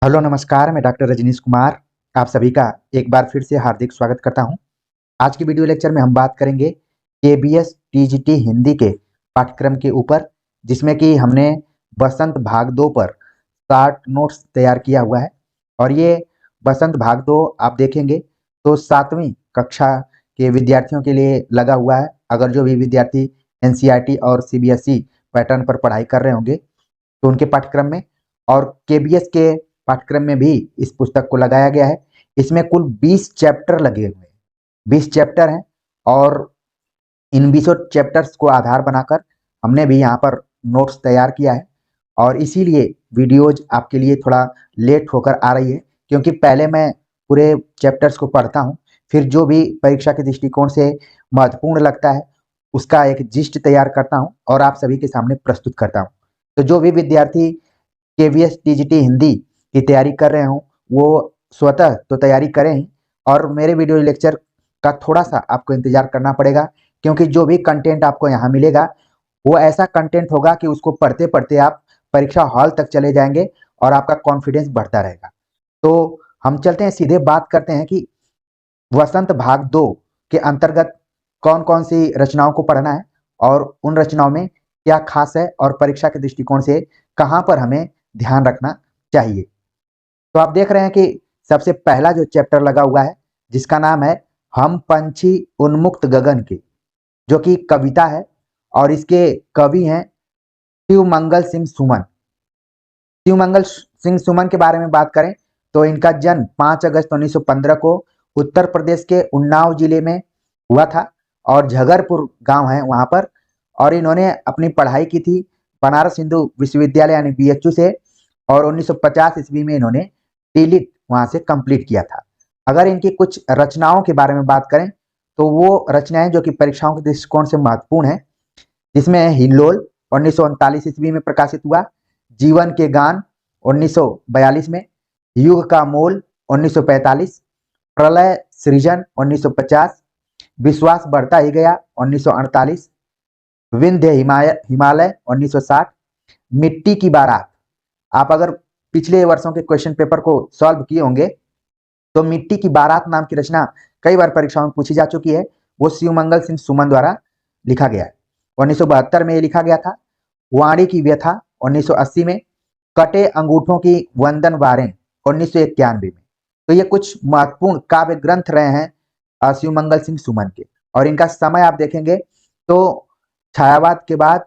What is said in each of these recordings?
Hello नमस्कार, मैं doctor Rajneesh Kumar आप सभी का एक बार फिर से हार्दिक स्वागत करता हूं। आज की वीडियो लेक्चर में हम बात करेंगे केबीएस टीजीटी हिंदी के पाठ्यक्रम के ऊपर, जिसमें कि हमने बसंत भाग 2 पर 60 नोट्स तैयार किया हुआ है। और ये बसंत भाग 2 आप देखेंगे तो 7वीं कक्षा के विद्यार्थियों के लिए लगा हुआ है। अगर जो भी विद्यार्थी एनसीईआरटी और सीबीएसई पैटर्न पर पढ़ाई कर रहे होंगे तो उनके पाठ्यक्रम में, और केबीएस के पाठ्यक्रम में भी इस पुस्तक को लगाया गया है। इसमें कुल 20 चैप्टर लगे हुए हैं, 20 चैप्टर हैं। और इन 20 चैप्टर्स को आधार बनाकर हमने भी यहाँ पर नोट्स तैयार किया है। और इसीलिए वीडियोज आपके लिए थोड़ा लेट होकर आ रही है, क्योंकि पहले मैं पूरे चैप्टर्स को पढ़ता हूँ, फिर जो भी परीक्षा के दृष्टिकोण से महत्वपूर्ण लगता है उसका एक जिस्ट तैयार करता हूँ और आप सभी के सामने प्रस्तुत करता हूँ। तो जो भी विद्यार्थी केवीएस टीजीटी हिंदी की तैयारी कर रहे हो वो स्वतः तो तैयारी करें ही, और मेरे वीडियो लेक्चर का थोड़ा सा आपको इंतजार करना पड़ेगा, क्योंकि जो भी कंटेंट आपको यहाँ मिलेगा वो ऐसा कंटेंट होगा कि उसको पढ़ते पढ़ते आप परीक्षा हॉल तक चले जाएंगे और आपका कॉन्फिडेंस बढ़ता रहेगा। तो हम चलते हैं, सीधे बात करते हैं कि वसंत भाग 2 के अंतर्गत कौन कौन सी रचनाओं को पढ़ना है और उन रचनाओं में क्या खास है और परीक्षा के दृष्टिकोण से कहाँ पर हमें ध्यान रखना चाहिए। तो आप देख रहे हैं कि सबसे पहला जो चैप्टर लगा हुआ है जिसका नाम है हम पंछी उन्मुक्त गगन के, जो कि कविता है और इसके कवि हैं शिवमंगल सिंह सुमन। शिवमंगल सिंह सुमन के बारे में बात करें तो इनका जन्म 5 अगस्त 1915 को उत्तर प्रदेश के उन्नाव जिले में हुआ था, और झगरपुर गांव है वहां पर। और इन्होंने अपनी पढ़ाई की थी बनारस हिंदू विश्वविद्यालय यानी बीएचयू से, और 1950 ईस्वी में इन्होंने टीलिट वहां से कंप्लीट किया था। अगर इनकी कुछ रचनाओं के बारे में बात करें तो वो रचनाएं जो कि परीक्षाओं के दृष्टिकोण से महत्वपूर्ण है, जिसमें हिल्लोल 1939 ईस्वी में प्रकाशित हुआ, जीवन के गान 1942 में, युग का मोल 1945, प्रलय सृजन 1950, विश्वास बढ़ता ही गया 1948, विंध्य हिमालय 1960, मिट्टी की बारात। आप अगर पिछले वर्षों के क्वेश्चन पेपर को सॉल्व किए होंगे तो मिट्टी की बारात नाम की रचना कई बार परीक्षाओं में पूछी जा चुकी है। वो शिवमंगल सिंह सुमन द्वारा लिखा गया है। 1972 में ये लिखा गया था। वाणी की व्यथा 1980 में, कटे अंगूठों की वंदन वारें 1991 में। तो ये कुछ महत्वपूर्ण काव्य ग्रंथ रहे हैं शिवमंगल सिंह सुमन के। और इनका समय आप देखेंगे तो छायावाद के बाद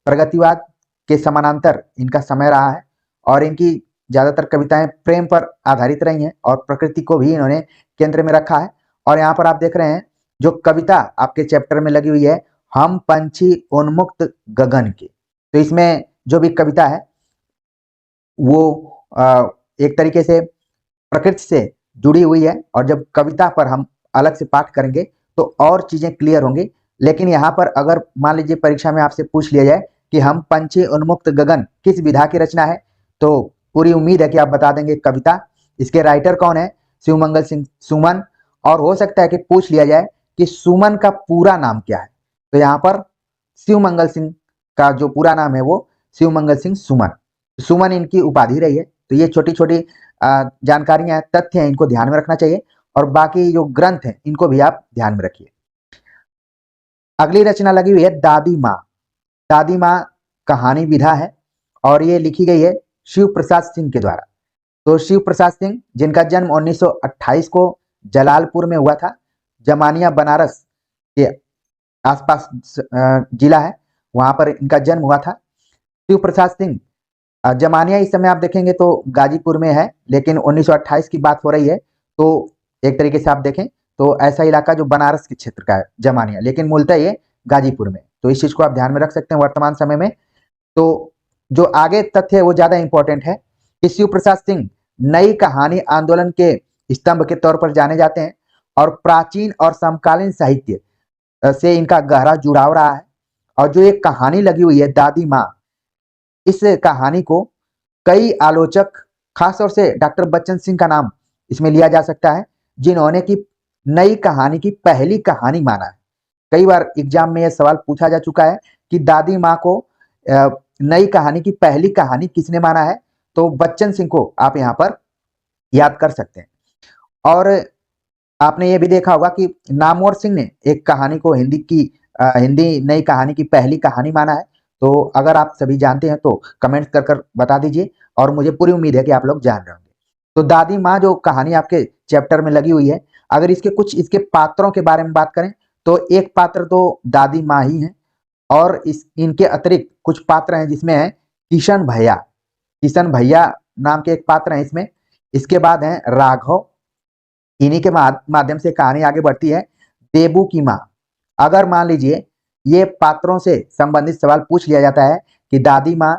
प्रगतिवाद के समानांतर इनका समय रहा है, और इनकी ज्यादातर कविताएं प्रेम पर आधारित रही हैं और प्रकृति को भी इन्होंने केंद्र में रखा है। और यहाँ पर आप देख रहे हैं जो कविता आपके चैप्टर में लगी हुई है, हम पंछी उन्मुक्त गगन के। तो इसमें जो भी कविता है वो एक तरीके से प्रकृति से जुड़ी हुई है, और जब कविता पर हम अलग से पाठ करेंगे तो और चीजें क्लियर होंगी। लेकिन यहाँ पर अगर मान लीजिए परीक्षा में आपसे पूछ लिया जाए कि हम पंछी उन्मुक्त गगन किस विधा की रचना है, तो पूरी उम्मीद है कि आप बता देंगे कविता। इसके राइटर कौन है? शिवमंगल सिंह सुमन। और हो सकता है कि पूछ लिया जाए कि सुमन का पूरा नाम क्या है, तो यहाँ पर शिवमंगल सिंह का जो पूरा नाम है वो शिवमंगल सिंह सुमन। सुमन इनकी उपाधि रही है। तो ये छोटी छोटी जानकारियां, तथ्य हैं, इनको ध्यान में रखना चाहिए। और बाकी जो ग्रंथ हैं इनको भी आप ध्यान में रखिए। अगली रचना लगी हुई है दादी माँ। दादी माँ कहानी विधा है और ये लिखी गई है शिव प्रसाद सिंह के द्वारा। तो शिव प्रसाद सिंह, जिनका जन्म 1928 को जलालपुर में हुआ था, जमानिया बनारस के आसपास जिला है, वहां पर इनका जन्म हुआ था। शिव प्रसाद सिंह जमानिया इस समय आप देखेंगे तो गाजीपुर में है, लेकिन 1928 की बात हो रही है तो एक तरीके से आप देखें तो ऐसा इलाका जो बनारस के क्षेत्र का है जमानिया, लेकिन मूलतः ये गाजीपुर में। तो इस चीज को आप ध्यान में रख सकते हैं वर्तमान समय में। तो जो आगे तथ्य है वो ज्यादा इंपॉर्टेंट है कि शिव प्रसाद सिंह नई कहानी आंदोलन के स्तंभ के तौर पर जाने जाते हैं, और प्राचीन और समकालीन साहित्य से इनका गहरा जुड़ाव रहा है। और जो एक कहानी लगी हुई है दादी माँ, इस कहानी को कई आलोचक, खासतौर से डॉक्टर बच्चन सिंह का नाम इसमें लिया जा सकता है, जिन्होंने की नई कहानी की पहली कहानी माना है। कई बार एग्जाम में यह सवाल पूछा जा चुका है कि दादी माँ को नई कहानी की पहली कहानी किसने माना है, तो बच्चन सिंह को आप यहाँ पर याद कर सकते हैं। और आपने ये भी देखा होगा कि नामवर सिंह ने एक कहानी को हिंदी नई कहानी की पहली कहानी माना है। तो अगर आप सभी जानते हैं तो कमेंट कर बता दीजिए, और मुझे पूरी उम्मीद है कि आप लोग जान रहे होंगे। तो दादी माँ जो कहानी आपके चैप्टर में लगी हुई है, अगर इसके पात्रों के बारे में बात करें तो एक पात्र तो दादी माँ ही है, और इनके अतिरिक्त कुछ पात्र हैं जिसमें है किशन भैया नाम के एक पात्र हैं इसमें। इसके बाद है राघव, इन्हीं के माध्यम से कहानी आगे बढ़ती है। देबू की माँ, अगर मान लीजिए ये पात्रों से संबंधित सवाल पूछ लिया जाता है कि दादी माँ,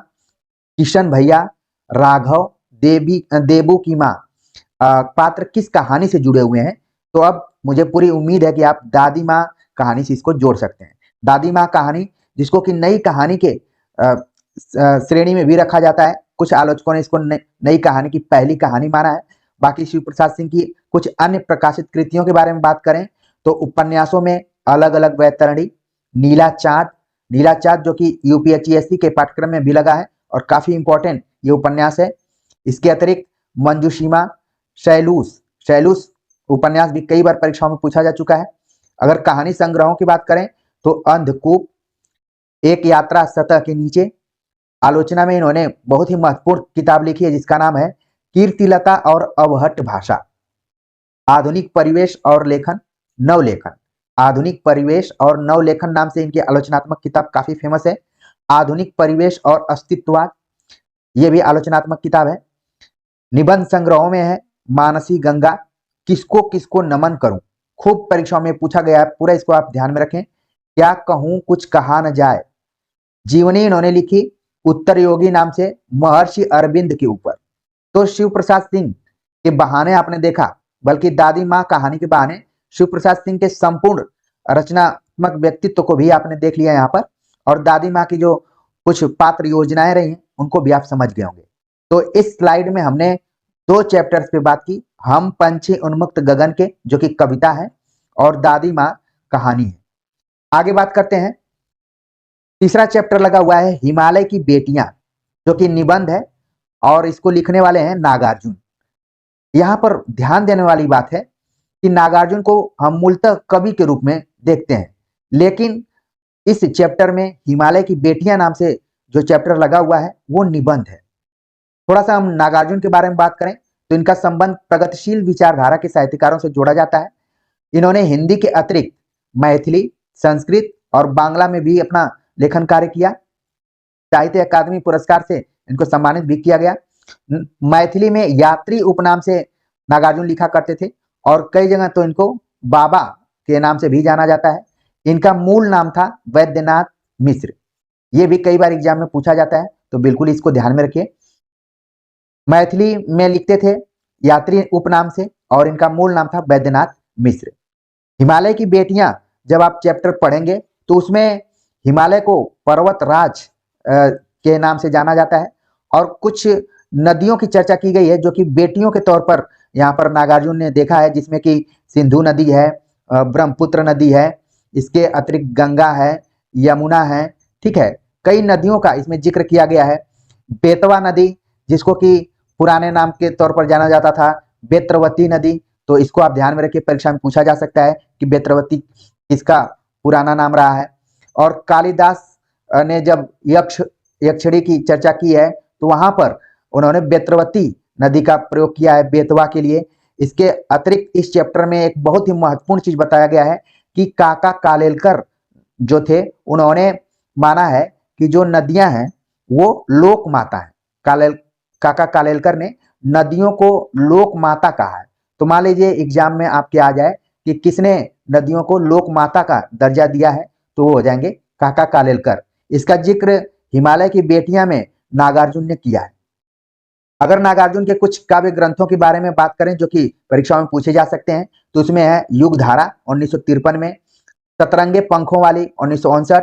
किशन भैया, राघव, देबू की माँ पात्र किस कहानी से जुड़े हुए हैं, तो अब मुझे पूरी उम्मीद है कि आप दादी माँ कहानी से इसको जोड़ सकते हैं। दादी माँ कहानी, जिसको कि नई कहानी के श्रेणी में भी रखा जाता है। कुछ आलोचकों ने इसको नई कहानी की पहली कहानी माना है। बाकी शिव प्रसाद सिंह की कुछ अन्य प्रकाशित कृतियों के बारे में बात करें तो उपन्यासों में अलग अलग वैतरणी, नीला चाँद जो कि यूपीएससी के पाठ्यक्रम में भी लगा है और काफी इंपॉर्टेंट ये उपन्यास है। इसके अतिरिक्त मंजूषिमा, शैलूस उपन्यास भी कई बार परीक्षाओं में पूछा जा चुका है। अगर कहानी संग्रहों की बात करें तो अंधकूप, एक यात्रा सतह के नीचे, आलोचना में इन्होंने बहुत ही महत्वपूर्ण किताब लिखी है जिसका नाम है कीर्तिलता और अवहट भाषा, आधुनिक परिवेश और नवलेखन नाम से इनकी आलोचनात्मक किताब काफी फेमस है। आधुनिक परिवेश और अस्तित्ववाद, ये भी आलोचनात्मक किताब है। निबंध संग्रहों में है मानसी गंगा, किसको किसको नमन करूं, खूब परीक्षाओं में पूछा गया है, पूरा इसको आप ध्यान में रखें। क्या कहूं कुछ कहा न जाए, जीवनी इन्होंने लिखी उत्तर योगी नाम से महर्षि अरविंद के ऊपर। तो शिव प्रसाद सिंह के बहाने आपने देखा, बल्कि दादी माँ कहानी के बहाने शिव प्रसाद सिंह के संपूर्ण रचनात्मक व्यक्तित्व को भी आपने देख लिया यहाँ पर, और दादी माँ की जो कुछ पात्र योजनाएं रही हैं उनको भी आप समझ गए होंगे। तो इस स्लाइड में हमने 2 चैप्टर्स पे बात की, हम पंछी उन्मुक्त गगन के जो कि कविता है, और दादी माँ कहानी है। आगे बात करते हैं। तीसरा चैप्टर लगा हुआ है हिमालय की बेटियां, जो कि निबंध है और इसको लिखने वाले हैं नागार्जुन। यहाँ पर ध्यान देने वाली बात है कि नागार्जुन को हम मूलतः कवि के रूप में देखते हैं, लेकिन इस चैप्टर में हिमालय की बेटियां नाम से जो चैप्टर लगा हुआ है वो निबंध है। थोड़ा सा हम नागार्जुन के बारे में बात करें तो इनका संबंध प्रगतिशील विचारधारा के साहित्यकारों से जोड़ा जाता है। इन्होंने हिंदी के अतिरिक्त मैथिली, संस्कृत और बांग्ला में भी अपना लेखन कार्य किया। साहित्य अकादमी पुरस्कार से इनको सम्मानित भी किया गया। मैथिली में यात्री उपनाम से नागार्जुन लिखा करते थे, और कई जगह तो इनको बाबा के नाम से भी जाना जाता है। इनका मूल नाम था वैद्यनाथ मिश्र। ये भी कई बार एग्जाम में पूछा जाता है, तो बिल्कुल इसको ध्यान में रखिए। मैथिली में लिखते थे यात्री उपनाम से, और इनका मूल नाम था वैद्यनाथ मिश्र। हिमालय की बेटियां जब आप चैप्टर पढ़ेंगे तो उसमें हिमालय को पर्वत राज के नाम से जाना जाता है, और कुछ नदियों की चर्चा की गई है जो कि बेटियों के तौर पर यहाँ पर नागार्जुन ने देखा है, जिसमें कि सिंधु नदी है, ब्रह्मपुत्र नदी है, इसके अतिरिक्त गंगा है, यमुना है, ठीक है, कई नदियों का इसमें जिक्र किया गया है। बेतवा नदी, जिसको कि पुराने नाम के तौर पर जाना जाता था बेत्रवती नदी, तो इसको आप ध्यान में रखिए, परीक्षा में पूछा जा सकता है कि बेत्रवती किसका पुराना नाम रहा है। और कालिदास ने जब यक्षिणी की चर्चा की है तो वहां पर उन्होंने बेत्रवती नदी का प्रयोग किया है बेतवा के लिए। इसके अतिरिक्त इस चैप्टर में एक बहुत ही महत्वपूर्ण चीज बताया गया है कि काका कालेलकर जो थे उन्होंने माना है कि जो नदियां हैं वो लोक माता है। काका कालेलकर ने नदियों को लोक माता कहा है। तो मान लीजिए एग्जाम में आपके आ जाए कि किसने नदियों को लोक माता का दर्जा दिया है, तो वो हो जाएंगे काका कालेलकर। इसका जिक्र हिमालय की बेटियां में नागार्जुन ने किया है। अगर नागार्जुन के कुछ काव्य ग्रंथों के बारे में बात करें जो कि परीक्षाओं में पूछे जा सकते हैं, तो उसमें है युगधारा 1953 में, सतरंगे पंखों वाली 1959,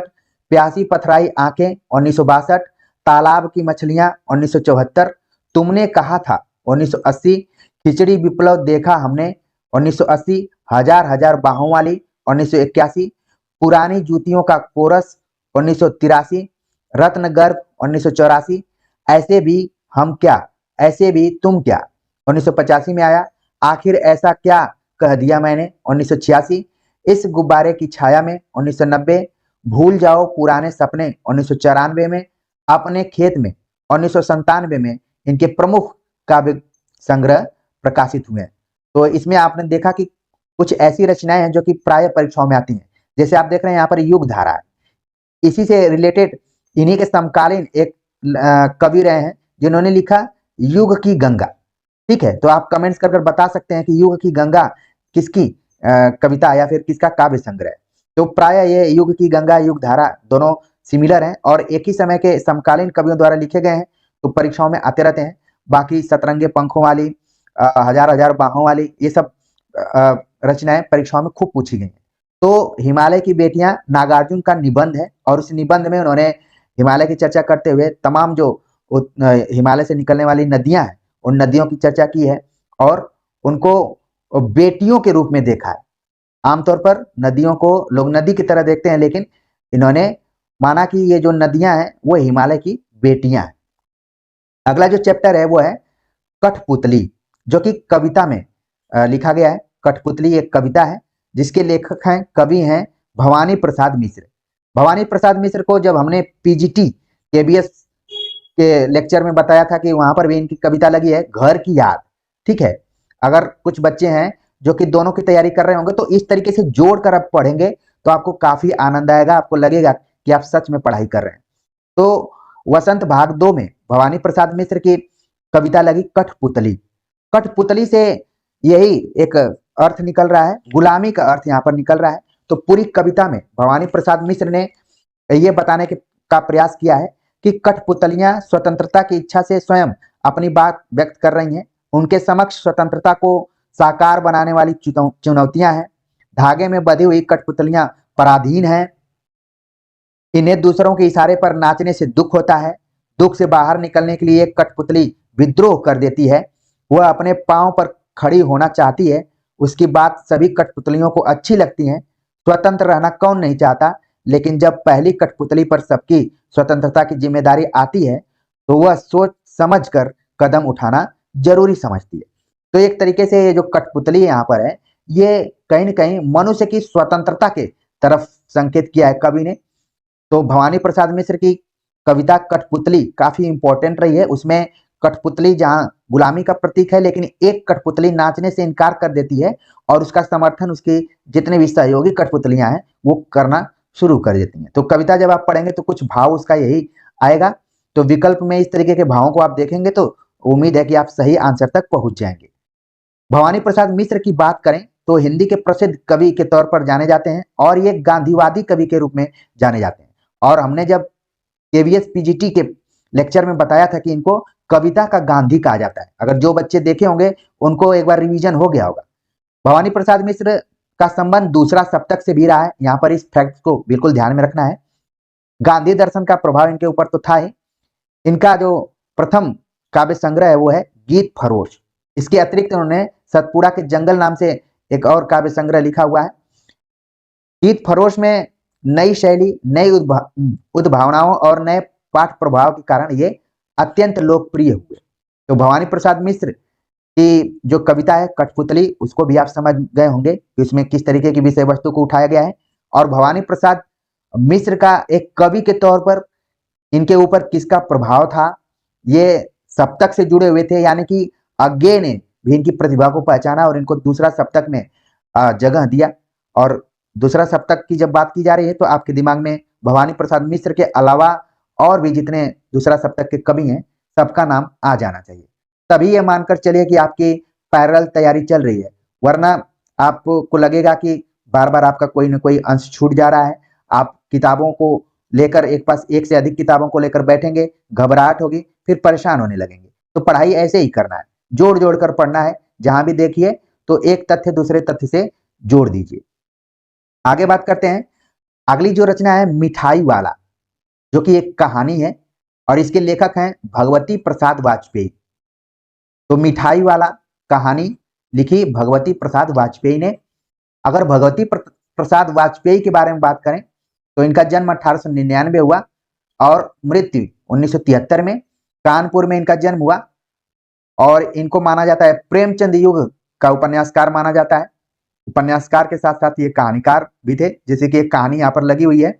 प्यासी पथराई आंखें 1962, तालाब की मछलियां 1974, तुमने कहा था 1980, खिचड़ी विप्लव देखा हमने 1980, हजार हजार बाहों वाली 1981, पुरानी जूतियों का कोरस 1983, रत्न गर्भ 1984, ऐसे भी हम क्या ऐसे भी तुम क्या 1985 में आया। आखिर ऐसा क्या कह दिया मैंने 1986। इस गुब्बारे की छाया में 1990। भूल जाओ पुराने सपने 1994 में। अपने खेत में 1997 में इनके प्रमुख काव्य संग्रह प्रकाशित हुए हैं। तो इसमें आपने देखा कि कुछ ऐसी रचनाएं हैं जो कि प्राय परीक्षाओं में आती हैं। जैसे आप देख रहे हैं यहाँ पर युग धारा है, इसी से रिलेटेड इन्हीं के समकालीन एक कवि रहे हैं जिन्होंने लिखा युग की गंगा। ठीक है, तो आप कमेंट्स कर बता सकते हैं कि युग की गंगा किसकी कविता या फिर किसका काव्य संग्रह है। तो प्राय ये युग की गंगा युग धारा दोनों सिमिलर हैं और एक ही समय के समकालीन कवियों द्वारा लिखे गए हैं, तो परीक्षाओं में आते रहते हैं। बाकी सतरंगे पंखों वाली, हजार हजार बाहों वाली, ये सब रचनाएं परीक्षाओं में खूब पूछी गई हैं। तो हिमालय की बेटियां नागार्जुन का निबंध है और उस निबंध में उन्होंने हिमालय की चर्चा करते हुए तमाम जो हिमालय से निकलने वाली नदियां हैं उन नदियों की चर्चा की है और उनको बेटियों के रूप में देखा है। आमतौर पर नदियों को लोग नदी की तरह देखते हैं, लेकिन इन्होंने माना कि ये जो नदियां हैं वो हिमालय की बेटियां हैं। अगला जो चैप्टर है वो है कठपुतली, जो कि कविता में लिखा गया है। कठपुतली एक कविता है जिसके लेखक हैं, कवि हैं भवानी प्रसाद मिश्र। भवानी प्रसाद मिश्र को जब हमने पीजीटी केबीएस के लेक्चर में बताया था कि वहां पर भी इनकी कविता लगी है घर की याद। ठीक है, अगर कुछ बच्चे हैं जो कि दोनों की तैयारी कर रहे होंगे तो इस तरीके से जोड़कर आप पढ़ेंगे तो आपको काफी आनंद आएगा, आपको लगेगा कि आप सच में पढ़ाई कर रहे हैं। तो वसंत भाग 2 में भवानी प्रसाद मिश्र की कविता लगी कठपुतली। कठपुतली से यही एक अर्थ निकल रहा है, गुलामी का अर्थ यहाँ पर निकल रहा है। तो पूरी कविता में भवानी प्रसाद मिश्र ने ये बताने का प्रयास किया है कि कठपुतलियां स्वतंत्रता की इच्छा से स्वयं अपनी बात व्यक्त कर रही हैं। उनके समक्ष स्वतंत्रता को साकार बनाने वाली चुनौतियां हैं। धागे में बंधी हुई कठपुतलियां पराधीन हैं। इन्हें दूसरों के इशारे पर नाचने से दुख होता है। दुख से बाहर निकलने के लिए एक कठपुतली विद्रोह कर देती है। वह अपने पांव पर खड़ी होना चाहती है। उसकी बात सभी कठपुतलियों को अच्छी लगती है। स्वतंत्र रहना कौन नहीं चाहता, लेकिन जब पहली कठपुतली पर सबकी स्वतंत्रता की जिम्मेदारी आती है तो वह सोच समझ कर कदम उठाना जरूरी समझती है। तो एक तरीके से ये जो कठपुतली यहाँ पर है ये कहीं न कहीं मनुष्य की स्वतंत्रता के तरफ संकेत किया है कवि ने। तो भवानी प्रसाद मिश्र की कविता कठपुतली काफी इंपॉर्टेंट रही है। उसमें कठपुतली जहां गुलामी का प्रतीक है, लेकिन एक कठपुतली नाचने से इनकार कर देती है और उसका समर्थन उसकी जितने भी सहयोगी कठपुतलियां हैं वो करना शुरू कर देती हैं। तो कविता जब आप पढ़ेंगे तो कुछ भाव उसका यही आएगा। तो विकल्प में इस तरीके के भावों को आप देखेंगे तो उम्मीद है कि आप सही आंसर तक पहुंच जाएंगे। भवानी प्रसाद मिश्र की बात करें तो हिंदी के प्रसिद्ध कवि के तौर पर जाने जाते हैं और ये गांधीवादी कवि के रूप में जाने जाते हैं। और हमने जब केवीएस पीजीटी के लेक्चर में बताया था कि इनको कविता का गांधी कहा जाता है। अगर जो बच्चे देखे होंगे उनको एक बार रिवीजन हो गया होगा। भवानी प्रसाद मिश्र का संबंध दूसरा सप्तक से भी रहा है। यहाँ पर इस फैक्ट को बिल्कुल ध्यान में रखना है। गांधी दर्शन का प्रभाव इनके ऊपर तो था ही। इनका जो प्रथम काव्य संग्रह है वो है गीत फरोश। इसके अतिरिक्त उन्होंने सतपुड़ा के जंगल नाम से एक और काव्य संग्रह लिखा हुआ है। गीत फरोश में नई शैली, नई उद्भावनाओं और नए पाठ प्रभाव के कारण ये अत्यंत लोकप्रिय हुए। तो भवानी प्रसाद मिश्र की जो कविता है कठपुतली उसको भी आप समझ गए होंगे कि उसमें किस तरीके की विषय वस्तु को उठाया गया है। और भवानी प्रसाद मिश्र का एक कवि के तौर पर इनके ऊपर किसका प्रभाव था, ये सप्तक से जुड़े हुए थे, यानी कि अज्ञे ने भी इनकी प्रतिभा को पहचाना और इनको दूसरा सप्तक में जगह दिया। और दूसरा सप्तक की जब बात की जा रही है तो आपके दिमाग में भवानी प्रसाद मिश्र के अलावा और भी जितने दूसरा सप्तक के कवि हैं सबका नाम आ जाना चाहिए। तभी ये मानकर चलिए कि आपकी पैरेलल तैयारी चल रही है, वरना आपको लगेगा कि बार बार आपका कोई ना कोई अंश छूट जा रहा है। आप किताबों को लेकर एक से अधिक किताबों को लेकर बैठेंगे, घबराहट होगी, फिर परेशान होने लगेंगे। तो पढ़ाई ऐसे ही करना है, जोड़ जोड़ कर पढ़ना है। जहां भी देखिए तो एक तथ्य दूसरे तथ्य से जोड़ दीजिए। आगे बात करते हैं। अगली जो रचना है मिठाई वाला, जो कि एक कहानी है और इसके लेखक हैं भगवती प्रसाद वाजपेयी। तो मिठाई वाला कहानी लिखी भगवती प्रसाद वाजपेयी ने। अगर भगवती प्रसाद वाजपेयी के बारे में बात करें तो इनका जन्म 1899 हुआ और मृत्यु 1973 में। कानपुर में इनका जन्म हुआ। और इनको माना जाता है प्रेमचंद युग का उपन्यासकार माना जाता है। उपन्यासकार के साथ साथ ये कहानीकार भी थे, जैसे कि एक कहानी यहाँ पर लगी हुई है,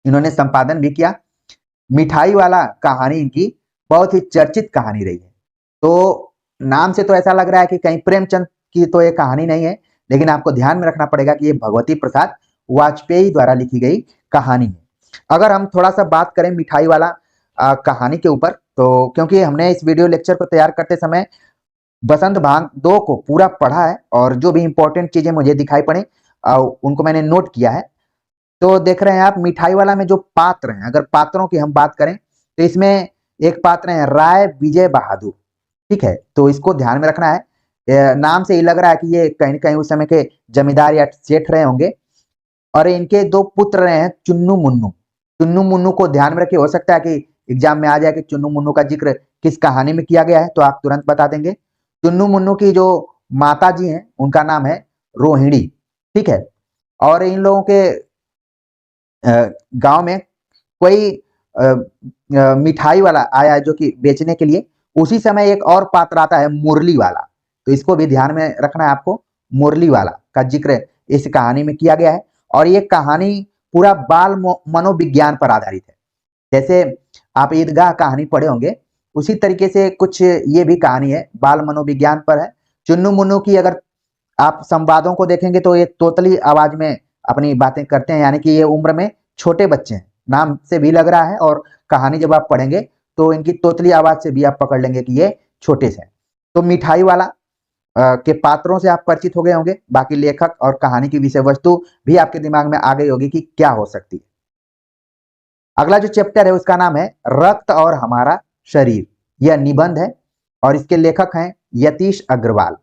इन्होंने संपादन भी किया। मिठाई वाला कहानी इनकी बहुत ही चर्चित कहानी रही है। तो नाम से तो ऐसा लग रहा है कि कहीं प्रेमचंद की तो ये कहानी नहीं है, लेकिन आपको ध्यान में रखना पड़ेगा कि ये भगवती प्रसाद वाजपेयी द्वारा लिखी गई कहानी है। अगर हम थोड़ा सा बात करें मिठाई वाला कहानी के ऊपर, तो क्योंकि हमने इस वीडियो लेक्चर को तैयार करते समय बसंत भाग 2 को पूरा पढ़ा है और जो भी इंपॉर्टेंट चीजें मुझे दिखाई पड़ी उनको मैंने नोट किया है। तो देख रहे हैं आप मिठाई वाला में जो पात्र हैं, अगर पात्रों की हम बात करें तो इसमें एक पात्र है राय विजय बहादुर। ठीक है, तो इसको ध्यान में रखना है। नाम से ही लग रहा है कि ये कहीं न कहीं उस समय के जमींदार या सेठ रहे होंगे। और इनके 2 पुत्र रहे हैं चुन्नू मुन्नू। चुन्नू मुन्नू को ध्यान में रखिए, हो सकता है कि एग्जाम में आ जाए कि चुन्नू मुन्नू का जिक्र किस कहानी में किया गया है, तो आप तुरंत बता देंगे। चुन्नू मुन्नू की जो माता जी हैं उनका नाम है रोहिणी। ठीक है, और इन लोगों के गांव में कोई मिठाई वाला आया है जो कि बेचने के लिए। उसी समय एक और पात्र आता है मुरली वाला, तो इसको भी ध्यान में रखना है आपको। मुरली वाला का जिक्र इस कहानी में किया गया है और ये कहानी पूरा बाल मनोविज्ञान पर आधारित है। जैसे आप ईदगाह कहानी पढ़े होंगे, उसी तरीके से कुछ ये भी कहानी है, बाल मनोविज्ञान पर है। चुन्नू मुन्नू की अगर आप संवादों को देखेंगे तो ये तोतली आवाज में अपनी बातें करते हैं, यानी कि ये उम्र में छोटे बच्चे हैं, नाम से भी लग रहा है। और कहानी जब आप पढ़ेंगे तो इनकी तोतली आवाज से भी आप पकड़ लेंगे कि ये छोटे से हैं। तो मिठाई वाला के पात्रों से आप परिचित हो गए होंगे, बाकी लेखक और कहानी की विषय वस्तु भी आपके दिमाग में आ गई होगी कि क्या हो सकती है। अगला जो चैप्टर है उसका नाम है रक्त और हमारा शरीर। यह निबंध है और इसके लेखक हैं यतीश अग्रवाल।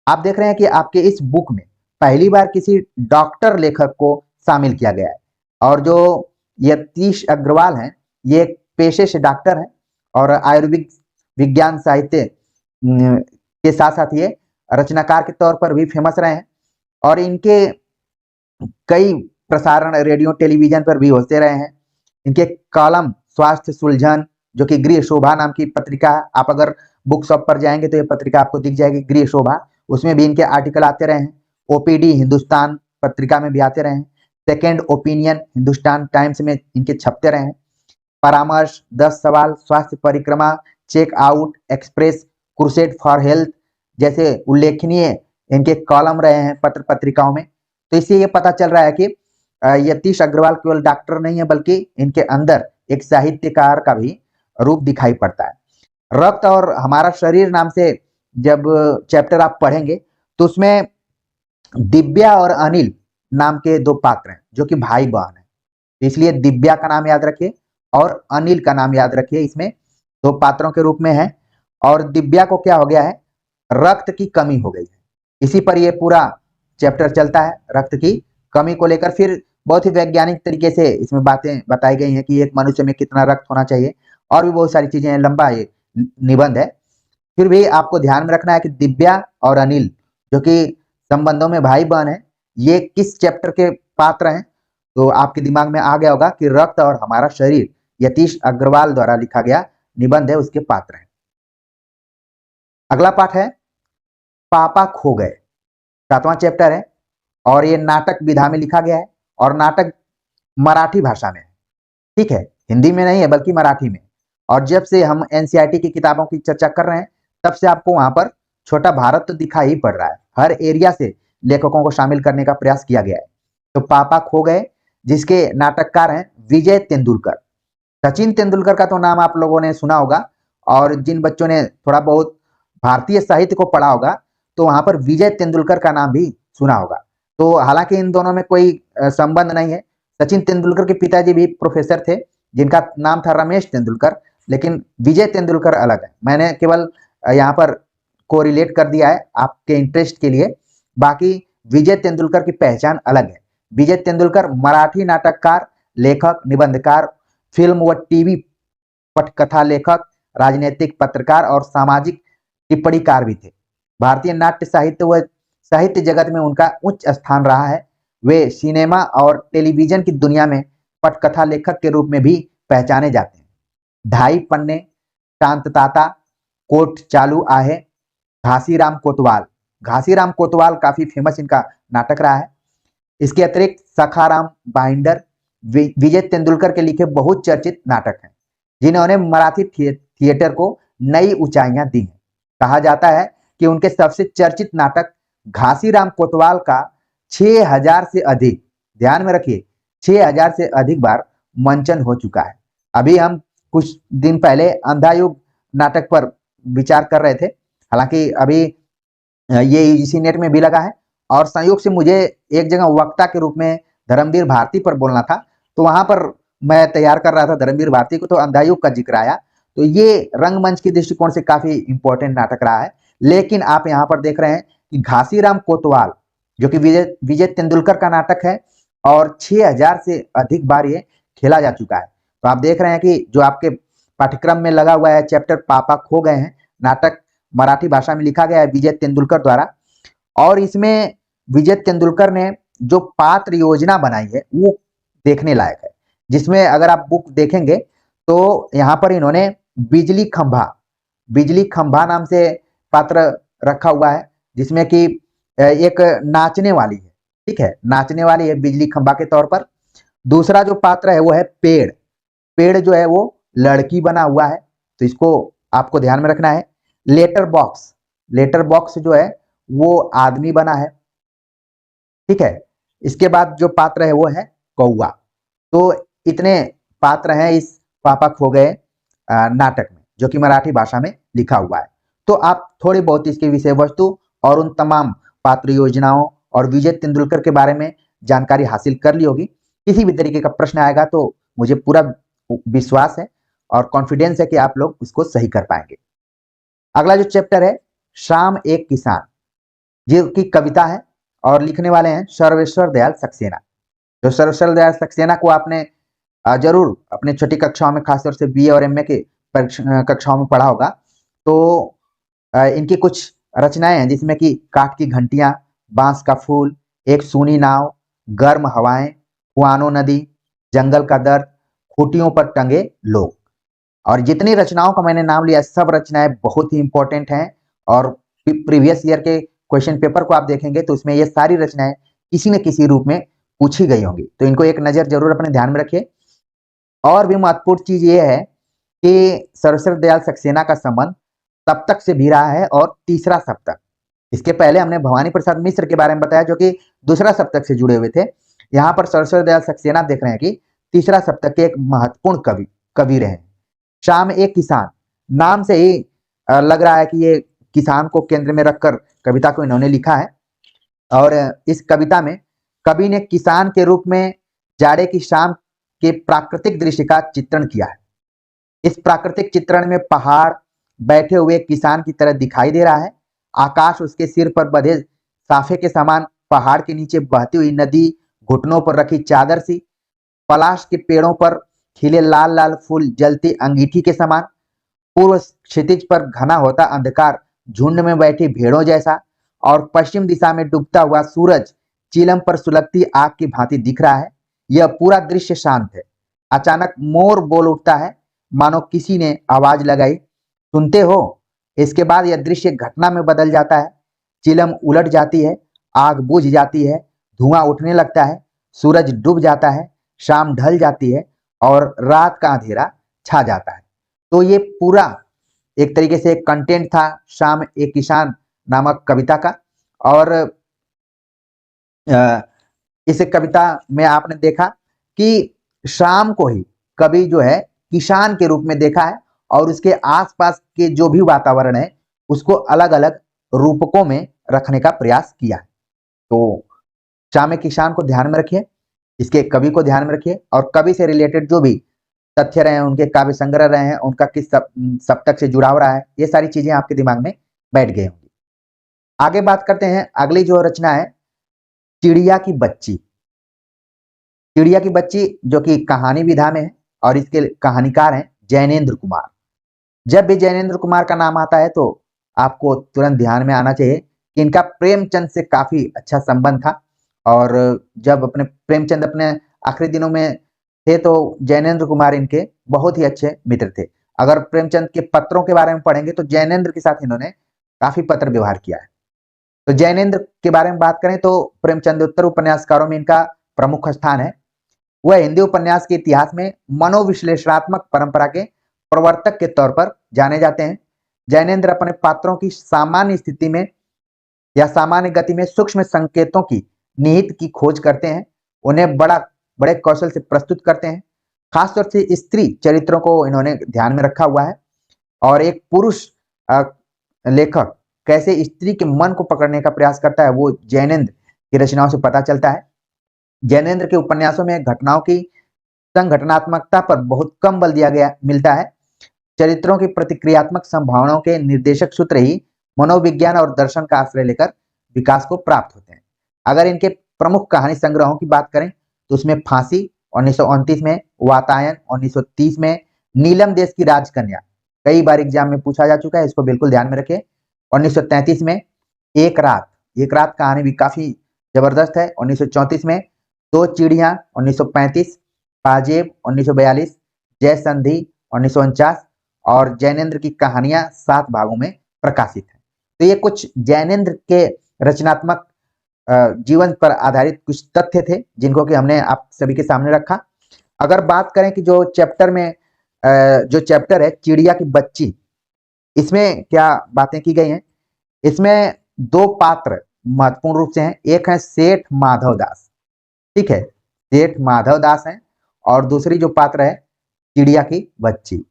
आप देख रहे हैं कि आपके इस बुक में पहली बार किसी डॉक्टर लेखक को शामिल किया गया है। और जो यतीश अग्रवाल हैं ये एक पेशे से डॉक्टर हैं और आयुर्वेद विज्ञान साहित्य के साथ साथ ये रचनाकार के तौर पर भी फेमस रहे हैं। और इनके कई प्रसारण रेडियो टेलीविजन पर भी होते रहे हैं। इनके कॉलम स्वास्थ्य सुलझन, जो कि गृह शोभा नाम की पत्रिका, आप अगर बुक शॉप पर जाएंगे तो ये पत्रिका आपको दिख जाएगी, गृह शोभा, उसमें भी इनके आर्टिकल आते रहे हैं। ओपीडी हिंदुस्तान पत्रिका में भी आते रहे हैं। सेकेंड ओपिनियन हिंदुस्तान टाइम्स में इनके छपते रहे हैं। परामर्श, 10 सवाल, स्वास्थ्य परिक्रमा, check out, express, crusade for health जैसे उल्लेखनीय इनके कॉलम रहे हैं पत्र पत्रिकाओं में। तो इससे ये पता चल रहा है कि यतीश अग्रवाल केवल डॉक्टर नहीं है, बल्कि इनके अंदर एक साहित्यकार का भी रूप दिखाई पड़ता है। रक्त और हमारा शरीर नाम से जब चैप्टर आप पढ़ेंगे तो उसमें दिव्या और अनिल नाम के 2 पात्र हैं जो कि भाई बहन हैं। इसलिए दिव्या का नाम याद रखिए और अनिल का नाम याद रखिए, इसमें 2 पात्रों के रूप में है। और दिव्या को क्या हो गया है, रक्त की कमी हो गई है। इसी पर ये पूरा चैप्टर चलता है, रक्त की कमी को लेकर। फिर बहुत ही वैज्ञानिक तरीके से इसमें बातें बताई गई हैं कि एक मनुष्य में कितना रक्त होना चाहिए, और भी बहुत सारी चीजें हैं, लंबा ये निबंध है। फिर भी आपको ध्यान में रखना है कि दिव्या और अनिल जो कि संबंधों में भाई बहन है, ये किस चैप्टर के पात्र हैं। तो आपके दिमाग में आ गया होगा कि रक्त और हमारा शरीर यतीश अग्रवाल द्वारा लिखा गया निबंध है, उसके पात्र हैं। अगला पाठ है पापा खो गए, 7वां चैप्टर है और ये नाटक विधा में लिखा गया है और नाटक मराठी भाषा में है। ठीक है, हिंदी में नहीं है बल्कि मराठी में। और जब से हम एनसीईआरटी की किताबों की चर्चा कर रहे हैं तब से आपको वहां पर छोटा भारत तो दिखाई ही पड़ रहा है, हर एरिया से लेखकों को शामिल करने का प्रयास किया गया है। तो पापा खो गए जिसके नाटककार हैं विजय तेंदुलकर। सचिन तेंदुलकर का तो नाम आप लोगों ने सुना होगा, और जिन बच्चों ने थोड़ा बहुत भारतीय साहित्य को पढ़ा होगा तो वहां पर विजय तेंदुलकर का नाम भी सुना होगा। तो हालांकि इन दोनों में कोई संबंध नहीं है। सचिन तेंदुलकर के पिताजी भी प्रोफेसर थे जिनका नाम था रमेश तेंदुलकर, लेकिन विजय तेंदुलकर अलग है। मैंने केवल यहाँ पर कोरिलेट कर दिया है आपके इंटरेस्ट के लिए, बाकी विजय तेंदुलकर की पहचान अलग है। विजय तेंदुलकर मराठी नाटककार, लेखक, निबंधकार, फिल्म व टीवी पटकथा लेखक, राजनीतिक पत्रकार और सामाजिक टिप्पणीकार भी थे। भारतीय नाट्य साहित्य व साहित्य जगत में उनका उच्च स्थान रहा है। वे सिनेमा और टेलीविजन की दुनिया में पटकथा लेखक के रूप में भी पहचाने जाते हैं। ढाई पन्ने, शांतताता, कोट चालू आहे, घासीराम कोतवाल। घासीराम कोतवाल काफी फेमस इनका नाटक रहा है। इसके अतिरिक्त सखाराम बाइंडर, विजय तेंदुलकर के लिखे बहुत चर्चित नाटक हैं, जिन्होंने मराठी थिएटर को नई ऊंचाइयां दी हैं। कहा जाता है कि उनके सबसे चर्चित नाटक घासीराम कोतवाल का 6000 से अधिक, ध्यान में रखिए, 6000 से अधिक बार मंचन हो चुका है। अभी हम कुछ दिन पहले अंधायुग नाटक पर विचार कर रहे थे, हालांकि अभी ये इसी नेट में भी लगा है, और संयोग से मुझे एक जगह वक्ता के रूप में धर्मवीर भारती पर बोलना था, तो वहां पर मैं तैयार कर रहा था धर्मवीर भारती को, तो अंधायुग का जिक्र आया। तो ये रंगमंच के दृष्टिकोण से काफी इंपॉर्टेंट नाटक रहा है। लेकिन आप यहाँ पर देख रहे हैं कि घासीराम कोतवाल, जो कि विजय तेंदुलकर का नाटक है, और 6000 से अधिक बार ये खेला जा चुका है। तो आप देख रहे हैं कि जो आपके पाठ्यक्रम में लगा हुआ है चैप्टर पापा खो गए हैं, नाटक मराठी भाषा में लिखा गया है विजय तेंदुलकर द्वारा, और इसमें विजय तेंदुलकर ने जो पात्र योजना बनाई है वो देखने लायक है। जिसमें अगर आप बुक देखेंगे तो यहाँ पर इन्होंने बिजली खंभा नाम से पात्र रखा हुआ है, जिसमें कि एक नाचने वाली है, ठीक है, नाचने वाली है बिजली खंभा के तौर पर। दूसरा जो पात्र है वो है पेड़ जो है वो लड़की बना हुआ है, तो इसको आपको ध्यान में रखना है। लेटर बॉक्स जो है वो आदमी बना है, ठीक है। इसके बाद जो पात्र है वो है कौवा। तो इतने पात्र हैं इस पापा खो गए नाटक में, जो कि मराठी भाषा में लिखा हुआ है। तो आप थोड़ी बहुत इसके विषय वस्तु और उन तमाम पात्र योजनाओं और विजय तेंदुलकर के बारे में जानकारी हासिल कर ली होगी। किसी भी तरीके का प्रश्न आएगा तो मुझे पूरा विश्वास है और कॉन्फिडेंस है कि आप लोग इसको सही कर पाएंगे। अगला जो चैप्टर है शाम एक किसान, जो की कविता है और लिखने वाले हैं सर्वेश्वर दयाल सक्सेना। जो सर्वेश्वर दयाल सक्सेना को आपने जरूर अपने छोटी कक्षाओं में, खासतौर से बीए और एमए के कक्षाओं में पढ़ा होगा। तो इनकी कुछ रचनाएं हैं, जिसमें कि काठ की घंटियां, बांस का फूल, एक सूनी नाव, गर्म हवाएं, कुआनो नदी, जंगल का दर्द, खूटियों पर टंगे लोग। और जितनी रचनाओं का मैंने नाम लिया, सब रचनाएं बहुत ही इंपॉर्टेंट हैं, और प्रीवियस ईयर के क्वेश्चन पेपर को आप देखेंगे तो उसमें ये सारी रचनाएं किसी न किसी रूप में पूछी गई होंगी। तो इनको एक नजर जरूर अपने ध्यान में रखिए। और भी महत्वपूर्ण चीज ये है कि सर्वेश्वर दयाल सक्सेना का संबंध सप्तक से भी रहा है, और तीसरा सप्तक। इसके पहले हमने भवानी प्रसाद मिश्र के बारे में बताया, जो कि दूसरा सप्तक से जुड़े हुए थे। यहाँ पर सर्वेश्वर दयाल सक्सेना देख रहे हैं कि तीसरा सप्तक के एक महत्वपूर्ण कवि रहे। शाम एक किसान, नाम से ही लग रहा है कि ये किसान को केंद्र में रखकर कविता को इन्होंने लिखा है। और इस कविता में कवि ने किसान के रूप में जाड़े की शाम के प्राकृतिक दृश्य का चित्रण किया है। इस प्राकृतिक चित्रण में पहाड़ बैठे हुए किसान की तरह दिखाई दे रहा है। आकाश उसके सिर पर बंधे साफे के समान, पहाड़ के नीचे बहती हुई नदी, घुटनों पर रखी चादर सी, पलाश के पेड़ों पर खिले लाल लाल फूल जलती अंगीठी के समान, पूर्व क्षितिज पर घना होता अंधकार झुंड में बैठी भेड़ों जैसा, और पश्चिम दिशा में डूबता हुआ सूरज चिलम पर सुलगती आग की भांति दिख रहा है। यह पूरा दृश्य शांत है। अचानक मोर बोल उठता है, मानो किसी ने आवाज लगाई, सुनते हो। इसके बाद यह दृश्य घटना में बदल जाता है। चिलम उलट जाती है, आग बुझ जाती है, धुआं उठने लगता है, सूरज डूब जाता है, शाम ढल जाती है और रात का अंधेरा छा जाता है। तो ये पूरा एक तरीके से कंटेंट था शाम एक किसान नामक कविता का। और इस कविता में आपने देखा कि शाम को ही कवि जो है किसान के रूप में देखा है, और उसके आसपास के जो भी वातावरण है उसको अलग अलग रूपकों में रखने का प्रयास किया है। तो शाम एक किसान को ध्यान में रखिए, इसके कवि को ध्यान में रखिए, और कवि से रिलेटेड जो भी तथ्य रहे हैं, उनके काव्य संग्रह रहे हैं, उनका किस सप्तक से जुड़ाव रहा है, ये सारी चीजें आपके दिमाग में बैठ गई होंगी। आगे बात करते हैं, अगली जो रचना है चिड़िया की बच्ची। चिड़िया की बच्ची जो कि कहानी विधा में है, और इसके कहानीकार हैं जैनेन्द्र कुमार। जब भी जैनेन्द्र कुमार का नाम आता है तो आपको तुरंत ध्यान में आना चाहिए कि इनका प्रेमचंद से काफी अच्छा संबंध था, और जब अपने प्रेमचंद अपने आखिरी दिनों में थे तो जैनेन्द्र कुमार इनके बहुत ही अच्छे मित्र थे। अगर प्रेमचंद के पत्रों के बारे में पढ़ेंगे तो जैनेन्द्र के साथ इन्होंने काफी पत्र व्यवहार किया है। तो जैनेन्द्र के बारे में बात करें तो प्रेमचंदोत्तर उपन्यासकारों में इनका प्रमुख स्थान है। वह हिंदी उपन्यास के इतिहास में मनोविश्लेषणात्मक परंपरा के प्रवर्तक के तौर पर जाने जाते हैं। जैनेन्द्र अपने पात्रों की सामान्य स्थिति में या सामान्य गति में सूक्ष्म संकेतों की निहित की खोज करते हैं, उन्हें बड़े कौशल से प्रस्तुत करते हैं। खासतौर से स्त्री चरित्रों को इन्होंने ध्यान में रखा हुआ है और एक पुरुष लेखक कैसे स्त्री के मन को पकड़ने का प्रयास करता है वो जैनेन्द्र की रचनाओं से पता चलता है। जैनेन्द्र के उपन्यासों में घटनाओं की संघटनात्मकता पर बहुत कम बल दिया गया मिलता है। चरित्रों की प्रतिक्रियात्मक संभावनाओं के निर्देशक सूत्र ही मनोविज्ञान और दर्शन का आश्रय लेकर विकास को प्राप्त होते हैं। अगर इनके प्रमुख कहानी संग्रहों की बात करें तो उसमें फांसी 1929 में, वातायन 1930 में, नीलम देश की राजकन्या कई बार एग्जाम में पूछा जा चुका है, इसको बिल्कुल ध्यान में रखें। 1933 में एक रात कहानी भी काफी जबरदस्त है। 1934 में दो चिड़िया, 1935 पाजेब 1942, जय संधि 1949 और जैनेन्द्र की कहानियां 7 भागों में प्रकाशित है। तो ये कुछ जैनेन्द्र के रचनात्मक जीवन पर आधारित कुछ तथ्य थे जिनको कि हमने आप सभी के सामने रखा। अगर बात करें कि जो चैप्टर है चिड़िया की बच्ची, इसमें क्या बातें की गई हैं। इसमें 2 पात्र महत्वपूर्ण रूप से हैं। एक है सेठ माधव दास, ठीक है, सेठ माधव दास हैं, और दूसरी जो पात्र है चिड़िया की बच्ची।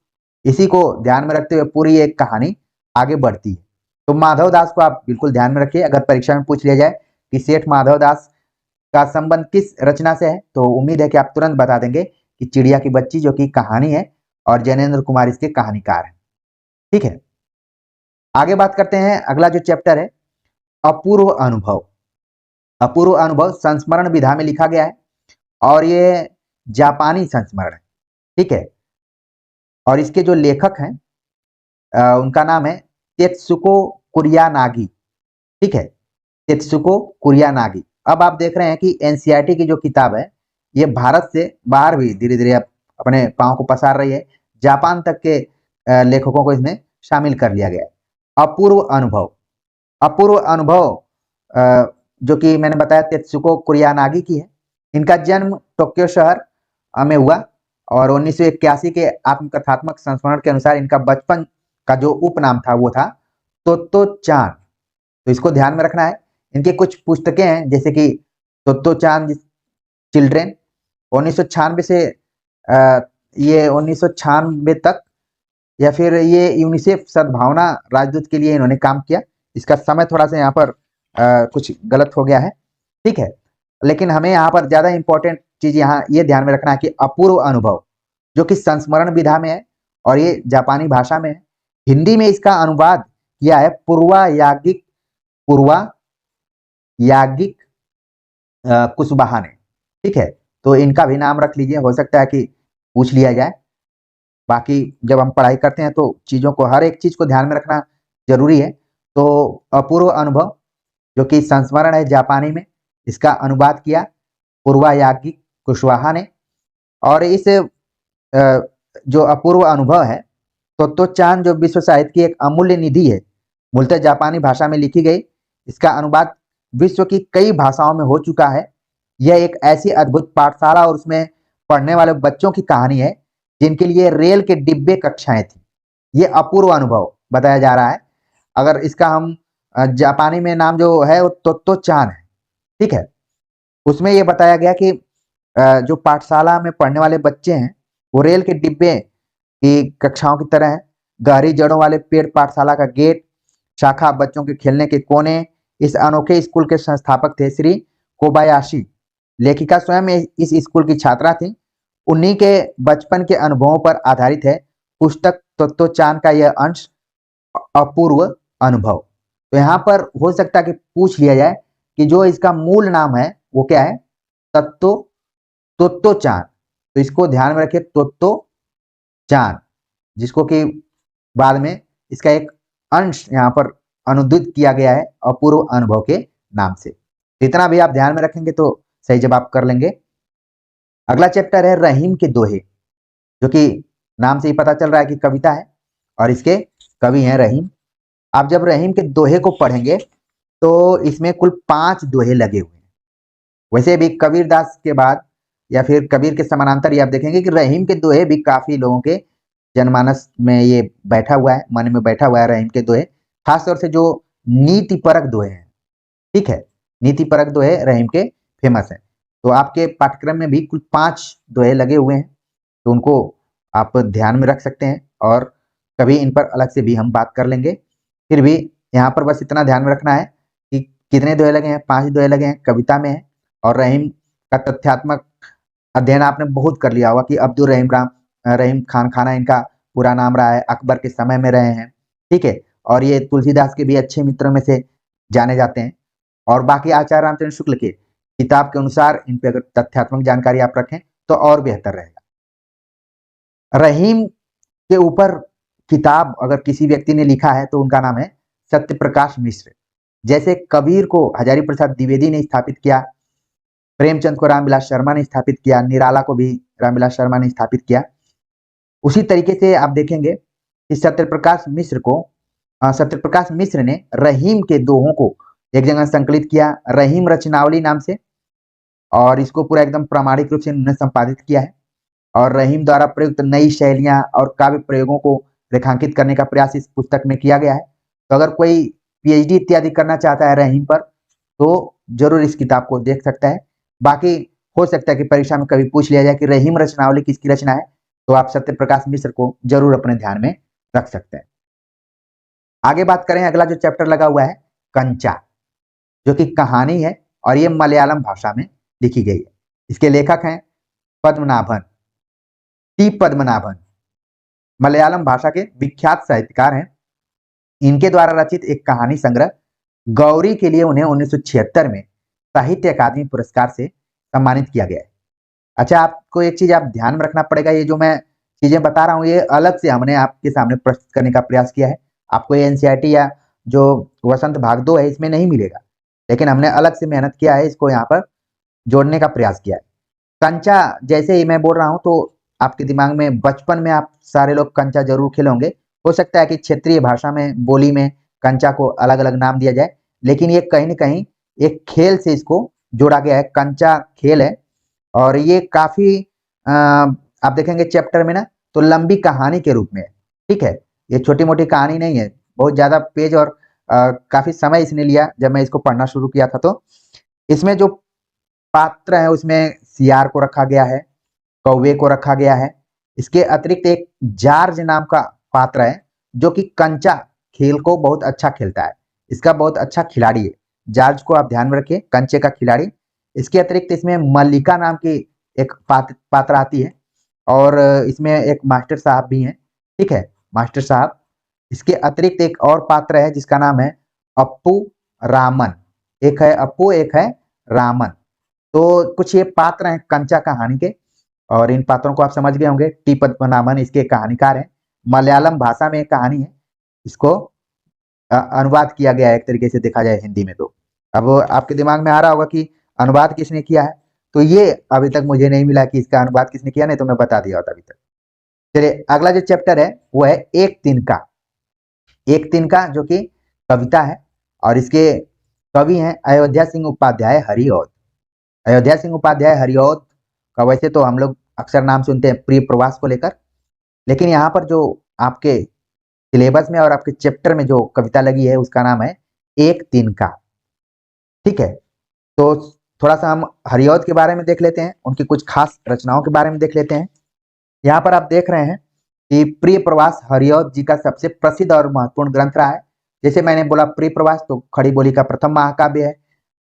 इसी को ध्यान में रखते हुए पूरी एक कहानी आगे बढ़ती है। तो माधव दास को आप बिल्कुल ध्यान में रखिए। अगर परीक्षा में पूछ लिया जाए कि सेठ माधव दास का संबंध किस रचना से है तो उम्मीद है कि आप तुरंत बता देंगे कि चिड़िया की बच्ची, जो कि कहानी है और जैनेन्द्र कुमार इसके कहानीकार हैं। ठीक है, आगे बात करते हैं। अगला जो चैप्टर है अपूर्व अनुभव। अपूर्व अनुभव संस्मरण विधा में लिखा गया है और ये जापानी संस्मरण है, ठीक है। और इसके जो लेखक हैं उनका नाम है तेत्सुको कुरियानागी, ठीक है, तेत्सुको कुरियानागी। अब आप देख रहे हैं कि एनसीईआरटी की जो किताब है ये भारत से बाहर भी धीरे धीरे अपने पांव को पसार रही है। जापान तक के लेखकों को इसमें शामिल कर लिया गया है। अपूर्व अनुभव, अपूर्व अनुभव जो कि मैंने बताया तेत्सुको कुरियानागी की है। इनका जन्म टोक्यो शहर में हुआ और 1981 के आत्मकथात्मक संस्मरण के अनुसार इनका बचपन का जो उपनाम था वो था तोत्तो चान। तो इसको ध्यान में रखना है। इनकी कुछ पुस्तकें हैं जैसे कि तोत्तो चान चिल्ड्रेन 1996 से ये 1996 तक, या फिर ये यूनिसेफ सद्भावना राजदूत के लिए इन्होंने काम किया। इसका समय थोड़ा सा यहाँ पर कुछ गलत हो गया है, ठीक है, लेकिन हमें यहाँ पर ज्यादा इंपॉर्टेंट चीज यहाँ ये ध्यान में रखना है कि अपूर्व अनुभव जो कि संस्मरण विधा में है और ये जापानी भाषा में है। हिंदी में इसका अनुवाद किया है पूर्वा याज्ञिक कुशवाहा ने, ठीक है। तो इनका भी नाम रख लीजिए, हो सकता है कि पूछ लिया जाए। बाकी जब हम पढ़ाई करते हैं तो चीजों को, हर एक चीज को ध्यान में रखना जरूरी है। तो अपूर्व अनुभव जो कि संस्मरण है जापानी में, इसका अनुवाद किया पूर्वा याज्ञिक कुशवाहा ने। और इस जो अपूर्व अनुभव है तोत्तो चान जो विश्व साहित्य की एक अमूल्य निधि है, मूलतः जापानी भाषा में लिखी गई। इसका अनुवाद विश्व की कई भाषाओं में हो चुका है। यह एक ऐसी अद्भुत पाठशाला और उसमें पढ़ने वाले बच्चों की कहानी है जिनके लिए रेल के डिब्बे कक्षाएं थी। ये अपूर्व अनुभव बताया जा रहा है। अगर इसका हम जापानी में नाम जो है वो तोत्तो चान है, ठीक है। उसमें ये बताया गया कि जो पाठशाला में पढ़ने वाले बच्चे हैं वो रेल के डिब्बे की कक्षाओं की तरह है। गहरी जड़ों वाले पेड़ पाठशाला का गेट, शाखा बच्चों के खेलने के कोने। इस अनोखे स्कूल के संस्थापक थे श्री कोबायाशी। लेखिका स्वयं इस स्कूल की छात्रा थी। उन्हीं के बचपन के अनुभवों पर आधारित है पुस्तक तोत्तो चान का यह अंश अपूर्व अनुभव। तो यहाँ पर हो सकता है कि पूछ लिया जाए कि जो इसका मूल नाम है वो क्या है, तोत्तो चान। तो इसको ध्यान में रखिए, तोत्तो चान, जिसको कि बाद में इसका एक अंश यहाँ पर अनुदित किया गया है अपूर्व अनुभव के नाम से। इतना भी आप ध्यान में रखेंगे तो सही जवाब कर लेंगे। अगला चैप्टर है रहीम के दोहे, जो कि नाम से ही पता चल रहा है कि कविता है और इसके कवि हैं रहीम। आप जब रहीम के दोहे को पढ़ेंगे तो इसमें कुल 5 दोहे लगे हुए हैं। वैसे भी कबीरदास के बाद या फिर कबीर के समानांतर ये आप देखेंगे कि रहीम के दोहे भी काफी लोगों के जनमानस में ये बैठा हुआ है, मन में बैठा हुआ है रहीम के दोहे। खासतौर से जो नीति परक दोहे हैं, ठीक है, नीति परक दोहे रहीम के फेमस हैं। तो आपके पाठ्यक्रम में भी कुल 5 दोहे लगे हुए हैं, तो उनको आप ध्यान में रख सकते हैं और कभी इन पर अलग से भी हम बात कर लेंगे। फिर भी यहाँ पर बस इतना ध्यान में रखना है कि कितने दोहे लगे हैं, 5 दोहे लगे हैं, कविता में है। और रहीम का तथ्यात्मक अध्ययन आपने बहुत कर लिया होगा कि अब्दुल रहीम खान खाना इनका पूरा नाम रहा है, अकबर के समय में रहे हैं, ठीक है। और ये तुलसीदास के भी अच्छे मित्रों में से जाने जाते हैं। और बाकी आचार्य रामचंद्र शुक्ल के किताब के अनुसार इन पे अगर तथ्यात्मक जानकारी आप रखें तो और बेहतर रहेगा। रहीम के ऊपर किताब अगर किसी व्यक्ति ने लिखा है तो उनका नाम है सत्य प्रकाश मिश्र। जैसे कबीर को हजारी प्रसाद द्विवेदी ने स्थापित किया, प्रेमचंद को रामविलास शर्मा ने स्थापित किया, निराला को भी रामविलास शर्मा ने स्थापित किया, उसी तरीके से आप देखेंगे कि सत्यप्रकाश मिश्र ने रहीम के दोहों को एक जगह संकलित किया रहीम रचनावली नाम से, और इसको पूरा एकदम प्रामाणिक रूप से उन्होंने संपादित किया है। और रहीम द्वारा प्रयुक्त नई शैलियां और काव्य प्रयोगों को रेखांकित करने का प्रयास इस पुस्तक में किया गया है। तो अगर कोई पीएचडी इत्यादि करना चाहता है रहीम पर तो जरूर इस किताब को देख सकता है। बाकी हो सकता है कि परीक्षा में कभी पूछ लिया जाए कि रहीम रचनावली किसकी रचना है, तो आप सत्यप्रकाश मिश्र को जरूर अपने ध्यान में रख सकते हैं। आगे बात करें, अगला जो चैप्टर लगा हुआ है कंचा, जो कि कहानी है और ये मलयालम भाषा में लिखी गई है। इसके लेखक हैं पद्मनाभन, टी पद्मनाभन, मलयालम भाषा के विख्यात साहित्यकार हैं। इनके द्वारा रचित एक कहानी संग्रह गौरी के लिए उन्हें 1976 में साहित्य अकादमी पुरस्कार से सम्मानित किया गया है। अच्छा, आपको एक चीज आप ध्यान में रखना पड़ेगा, ये जो मैं चीजें बता रहा हूँ ये अलग से हमने आपके सामने प्रस्तुत करने का प्रयास किया है। आपको ये एनसीईआरटी या जो वसंत भाग 2 है इसमें नहीं मिलेगा, लेकिन हमने अलग से मेहनत किया है, इसको यहाँ पर जोड़ने का प्रयास किया है। कंचा जैसे ही मैं बोल रहा हूँ तो आपके दिमाग में बचपन में आप सारे लोग कंचा जरूर खेले होंगे। हो सकता है कि क्षेत्रीय भाषा में बोली में कंचा को अलग अलग नाम दिया जाए, लेकिन ये कहीं ना कहीं एक खेल से इसको जोड़ा गया है। कंचा खेल है और ये काफी आप देखेंगे चैप्टर में ना तो लंबी कहानी के रूप में है, ठीक है। ये छोटी मोटी कहानी नहीं है, बहुत ज्यादा पेज और काफी समय इसने लिया जब मैं इसको पढ़ना शुरू किया था। तो इसमें जो पात्र है उसमें सियार को रखा गया है, कौवे को रखा गया है। इसके अतिरिक्त एक जार्ज नाम का पात्र है जो कि कंचा खेल को बहुत अच्छा खेलता है, इसका बहुत अच्छा खिलाड़ी है। जार्ज को आप ध्यान में रखिए, कंचे का खिलाड़ी। इसके अतिरिक्त इसमें मल्लिका नाम की एक पात्र आती है और इसमें एक मास्टर साहब भी हैं, ठीक है, मास्टर साहब। इसके अतिरिक्त एक और पात्र है जिसका नाम है अप्पू रामन, एक है अप्पू एक है रामन। तो कुछ ये पात्र हैं कंचा कहानी के और इन पात्रों को आप समझ गए होंगे। टी पद्मनाभन इसके कहानीकार हैं, मलयालम भाषा में एक कहानी है, इसको अनुवाद किया गया है एक तरीके से देखा जाए हिंदी में। तो अब आपके दिमाग में आ रहा होगा कि अनुवाद किसने किया है, तो ये अभी तक मुझे नहीं मिला कि इसका अनुवाद किसने किया, नहीं तो मैं बता दिया होता अभी तक। चलिए अगला जो चैप्टर है वो है एक तिनका। एक तिनका जो कि कविता है और इसके कवि हैं अयोध्या सिंह उपाध्याय हरिऔध। अयोध्या सिंह उपाध्याय हरिऔध का वैसे तो हम लोग अक्सर नाम सुनते हैं प्रिय प्रवास को लेकर, लेकिन यहाँ पर जो आपके सिलेबस में और आपके चैप्टर में जो कविता लगी है उसका नाम है एक तिनका, ठीक है। तो थोड़ा सा हम हरिऔध के बारे में देख लेते हैं, उनकी कुछ खास रचनाओं के बारे में देख लेते हैं। यहाँ पर आप देख रहे हैं कि प्रिय प्रवास हरिऔध जी का सबसे प्रसिद्ध और महत्वपूर्ण ग्रंथ रहा है। जैसे मैंने बोला प्रिय प्रवास तो खड़ी बोली का प्रथम महाकाव्य है,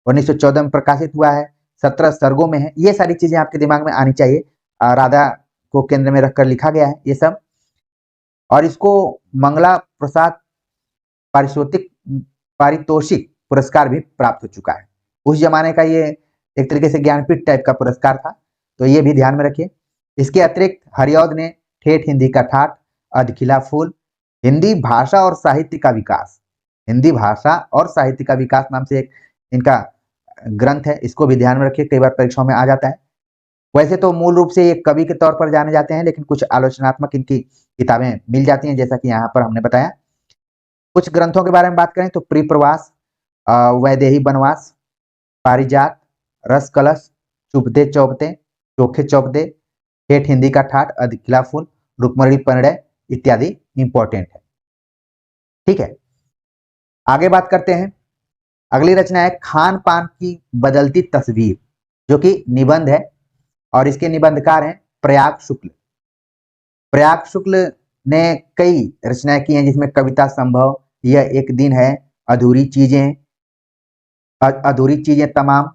1914 में प्रकाशित हुआ है, 17 सर्गों में है। ये सारी चीजें आपके दिमाग में आनी चाहिए। राधा को केंद्र में रखकर लिखा गया है ये सब, और इसको मंगला प्रसाद पारितोषिक पुरस्कार भी प्राप्त हो चुका है। उस जमाने का ये एक तरीके से ज्ञानपीठ टाइप का पुरस्कार था, तो ये भी ध्यान में रखिए। इसके अतिरिक्त हरिऔध ने ठेठ हिंदी का ठाठ, अधखिला फूल, हिंदी भाषा और साहित्य का विकास, हिंदी भाषा और साहित्य का विकास नाम से एक इनका ग्रंथ है, इसको भी ध्यान में रखिए, कई बार परीक्षाओं में आ जाता है। वैसे तो मूल रूप से ये कवि के तौर पर जाने जाते हैं, लेकिन कुछ आलोचनात्मक इनकी किताबें मिल जाती हैं, जैसा कि यहाँ पर हमने बताया। कुछ ग्रंथों के बारे में बात करें तो प्रिप्रवास, वैदेही वनवास, पारिजात, रस कलश, चुपते चौपते, चोखे चौपते, ठेठ हिंदी का ठाठ, अधिकिला फूल, रुक्मणी परिणय इत्यादि इंपॉर्टेंट है। ठीक है, आगे बात करते हैं। अगली रचना है खान पान की बदलती तस्वीर, जो कि निबंध है और इसके निबंधकार हैं प्रयाग शुक्ल। प्रयाग शुक्ल ने कई रचनाएं की हैं, जिसमें कविता संभव, यह एक दिन है, अधूरी चीजें, अधूरी चीजें तमाम,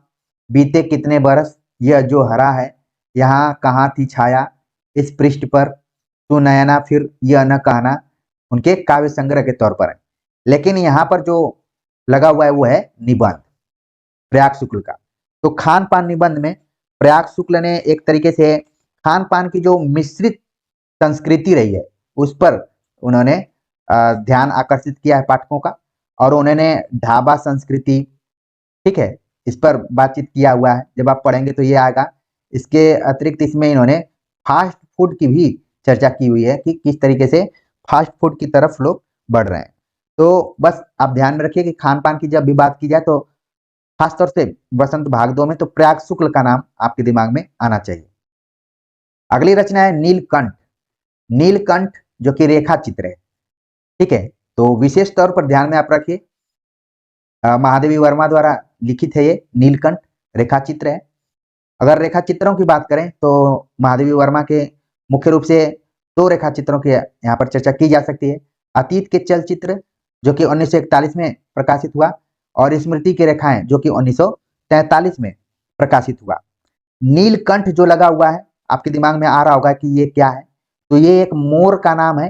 बीते कितने बरस, यह जो हरा है, यहाँ कहाँ थी छाया, इस पृष्ठ पर, तू नयना फिर यह न कहना, उनके काव्य संग्रह के तौर पर है। लेकिन यहाँ पर जो लगा हुआ है वो है निबंध प्रयाग शुक्ल का। तो खान पान निबंध में प्रयाग शुक्ल ने एक तरीके से खान पान की जो मिश्रित संस्कृति रही है उस पर उन्होंने ध्यान आकर्षित किया है पाठकों का, और उन्होंने ढाबा संस्कृति, ठीक है, इस पर बातचीत किया हुआ है। जब आप पढ़ेंगे तो ये आएगा। इसके अतिरिक्त इसमें इन्होंने फास्ट फूड की भी चर्चा की हुई है कि किस तरीके से फास्ट फूड की तरफ लोग बढ़ रहे हैं। तो बस आप ध्यान में रखिए कि खान पान की जब भी बात की जाए तो खासतौर से वसंत भाग 2 में तो प्रयाग शुक्ल का नाम आपके दिमाग में आना चाहिए। अगली रचना है नीलकंठ। नीलकंठ जो कि रेखा चित्र है, ठीक है, तो विशेष तौर पर ध्यान में आप रखिए, महादेवी वर्मा द्वारा लिखित है ये नीलकंठ, रेखा चित्र है। अगर रेखा चित्रों की बात करें तो महादेवी वर्मा के मुख्य रूप से दो रेखा चित्रों की यहाँ पर चर्चा की जा सकती है। अतीत के चलचित्र जो कि 1941 में प्रकाशित हुआ, और स्मृति की रेखाएं जो कि 1943 में प्रकाशित हुआ। नीलकंठ जो लगा हुआ है, आपके दिमाग में आ रहा होगा कि ये क्या है, तो ये एक मोर का नाम है।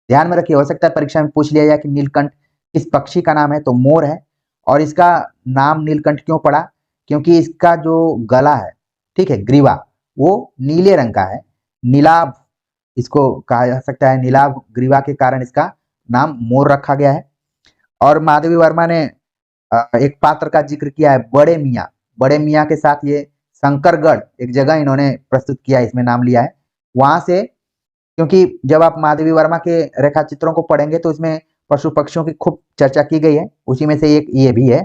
ध्यान में रखिए, हो सकता है परीक्षा में पूछ लिया जाए कि नीलकंठ किस पक्षी का नाम है, तो मोर है। और इसका नाम नीलकंठ क्यों पड़ा, क्योंकि इसका जो गला है, ठीक है, ग्रीवा, वो नीले रंग का है। नीलाभ इसको कहा जा सकता है, नीलाभ ग्रीवा के कारण इसका नाम मोर रखा गया है। और माधवी वर्मा ने एक पात्र का जिक्र किया है, बड़े मियाँ। बड़े मियाँ के साथ ये शंकरगढ़ एक जगह इन्होंने प्रस्तुत किया है, इसमें नाम लिया है वहां से। क्योंकि जब आप माधवी वर्मा के रेखा चित्रों को पढ़ेंगे तो इसमें पशु पक्षियों की खूब चर्चा की गई है, उसी में से एक ये भी है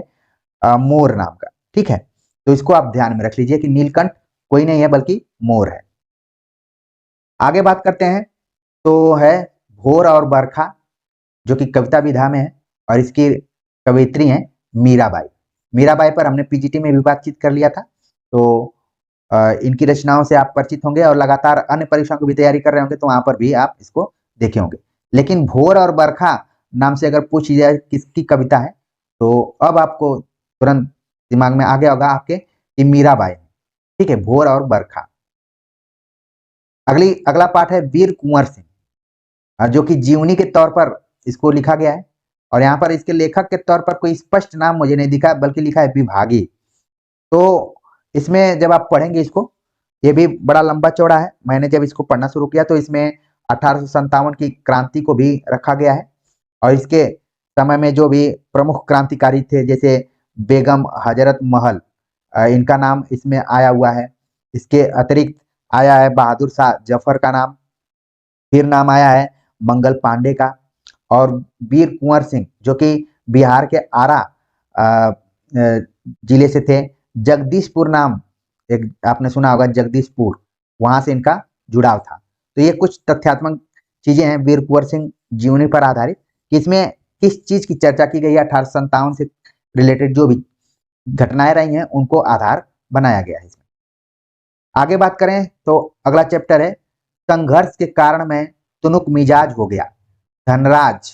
मोर नाम का। ठीक है, तो इसको आप ध्यान में रख लीजिए कि नीलकंठ कोई नहीं है बल्कि मोर है। आगे बात करते हैं तो है भोर और बरखा, जो कि कविता विधा में है, और इसकी कवयित्री हैं मीराबाई। मीराबाई पर हमने पीजीटी में भी बातचीत कर लिया था, तो इनकी रचनाओं से आप परिचित होंगे, और लगातार अन्य परीक्षाओं की भी तैयारी कर रहे होंगे तो वहां पर भी आप इसको देखे होंगे। लेकिन भोर और बरखा नाम से अगर पूछी जाए किसकी कविता है, तो अब आपको तुरंत दिमाग में आ गया होगा आपके कि मीराबाई। ठीक है, भोर और बरखा। अगला पाठ है वीर कुंवर सिंह, जो कि जीवनी के तौर पर इसको लिखा गया है, और यहाँ पर इसके लेखक के तौर पर कोई स्पष्ट नाम मुझे नहीं दिखा, बल्कि लिखा है विभागी। तो इसमें जब आप पढ़ेंगे इसको, ये भी बड़ा लंबा चौड़ा है। मैंने जब इसको पढ़ना शुरू किया तो इसमें 1857 की क्रांति को भी रखा गया है, और इसके समय में जो भी प्रमुख क्रांतिकारी थे, जैसे बेगम हजरत महल, इनका नाम इसमें आया हुआ है। इसके अतिरिक्त आया है बहादुर शाह जफर का नाम, फिर नाम आया है मंगल पांडे का, और वीर कुंवर सिंह जो कि बिहार के आरा जिले से थे। जगदीशपुर नाम एक आपने सुना होगा, जगदीशपुर, वहां से इनका जुड़ाव था। तो ये कुछ तथ्यात्मक चीजें हैं वीर कुंवर सिंह जीवनी पर आधारित, कि इसमें किस चीज की चर्चा की गई है, 1857 से रिलेटेड जो भी घटनाएं रही हैं उनको आधार बनाया गया है इसमें। आगे बात करें तो अगला चैप्टर है संघर्ष के कारण मैं तुनुक मिजाज हो गया। धनराज,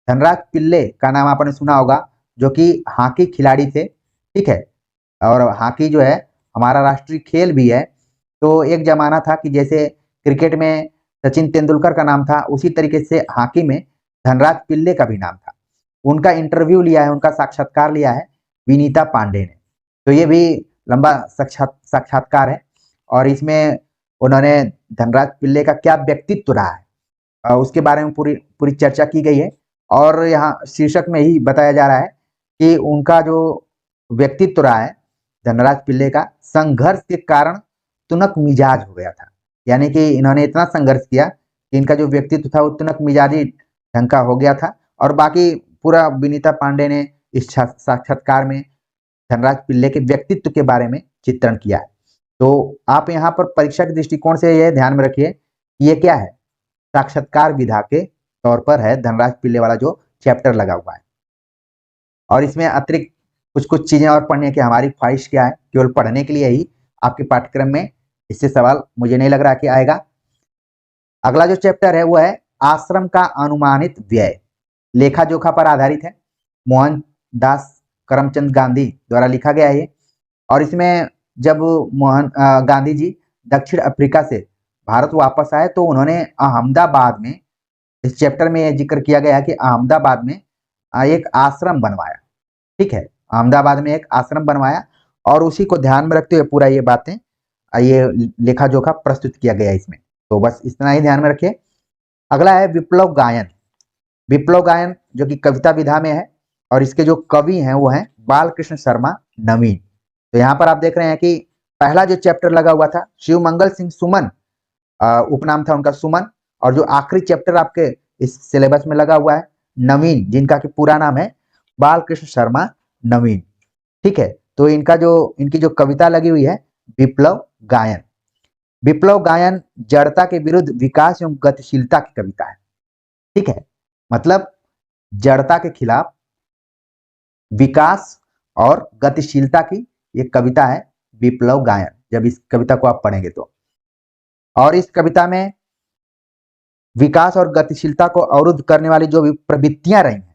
धनराज पिल्ले का नाम आपने सुना होगा, जो कि हॉकी खिलाड़ी थे। ठीक है, और हॉकी जो है हमारा राष्ट्रीय खेल भी है। तो एक जमाना था कि जैसे क्रिकेट में सचिन तेंदुलकर का नाम था, उसी तरीके से हॉकी में धनराज पिल्ले का भी नाम था। उनका इंटरव्यू लिया है, उनका साक्षात्कार लिया है विनीता पांडे ने। तो ये भी लंबा साक्षात्कार है, और इसमें उन्होंने धनराज पिल्ले का क्या व्यक्तित्व रहा है उसके बारे में पूरी पूरी चर्चा की गई है। और यहाँ शीर्षक में ही बताया जा रहा है कि उनका जो व्यक्तित्व रहा है धनराज पिल्ले का, संघर्ष के कारण तुनक मिजाज हो गया था। यानी कि इन्होंने इतना संघर्ष किया कि इनका जो व्यक्तित्व था वो तुनक मिजाजी ढंग का हो गया था। और बाकी पूरा विनीता पांडे ने इस साक्षात्कार में धनराज पिल्ले के व्यक्तित्व के बारे में चित्रण किया है। तो आप यहाँ पर परीक्षा के दृष्टिकोण से यह ध्यान में रखिए, ये क्या है, साक्षात्कार विधा के तौर पर है धनराज पिल्ले वाला जो चैप्टर लगा हुआ है। और इसमें अतिरिक्त कुछ कुछ चीजें और पढ़ने की हमारी ख्वाहिश क्या है, केवल पढ़ने के लिए ही आपके पाठ्यक्रम में इससे सवाल मुझे नहीं लग रहा कि आएगा। अगला जो चैप्टर है वो है आश्रम का अनुमानित व्यय, लेखा जोखा पर आधारित है। मोहनदास करमचंद गांधी द्वारा लिखा गया है। और इसमें जब गांधी जी दक्षिण अफ्रीका से भारत वापस आए तो उन्होंने अहमदाबाद में, इस चैप्टर में यह जिक्र किया गया है कि अहमदाबाद में एक आश्रम बनवाया। ठीक है, अहमदाबाद में एक आश्रम बनवाया और उसी को ध्यान में रखते हुए पूरा ये बातें, ये लेखा जोखा प्रस्तुत किया गया इसमें। तो बस इतना ही ध्यान में रखिए। अगला है विप्लव गायन। विप्लव गायन जो कि कविता विधा में है और इसके जो कवि हैं वो हैं बालकृष्ण शर्मा नवीन। तो यहाँ पर आप देख रहे हैं कि पहला जो चैप्टर लगा हुआ था शिव मंगल सिंह सुमन, उपनाम था उनका सुमन। और जो आखिरी चैप्टर आपके इस सिलेबस में लगा हुआ है नवीन, जिनका कि पूरा नाम है बालकृष्ण शर्मा नवीन। ठीक है, तो इनकी जो कविता लगी हुई है विप्लव गायन। विप्लव गायन जड़ता के विरुद्ध विकास एवं गतिशीलता की कविता है। ठीक है, मतलब जड़ता के खिलाफ विकास और गतिशीलता की ये कविता है विप्लव गायन, जब इस कविता को आप पढ़ेंगे तो। और इस कविता में विकास और गतिशीलता को अवरुद्ध करने वाली जो भी प्रवृत्तियां रही हैं,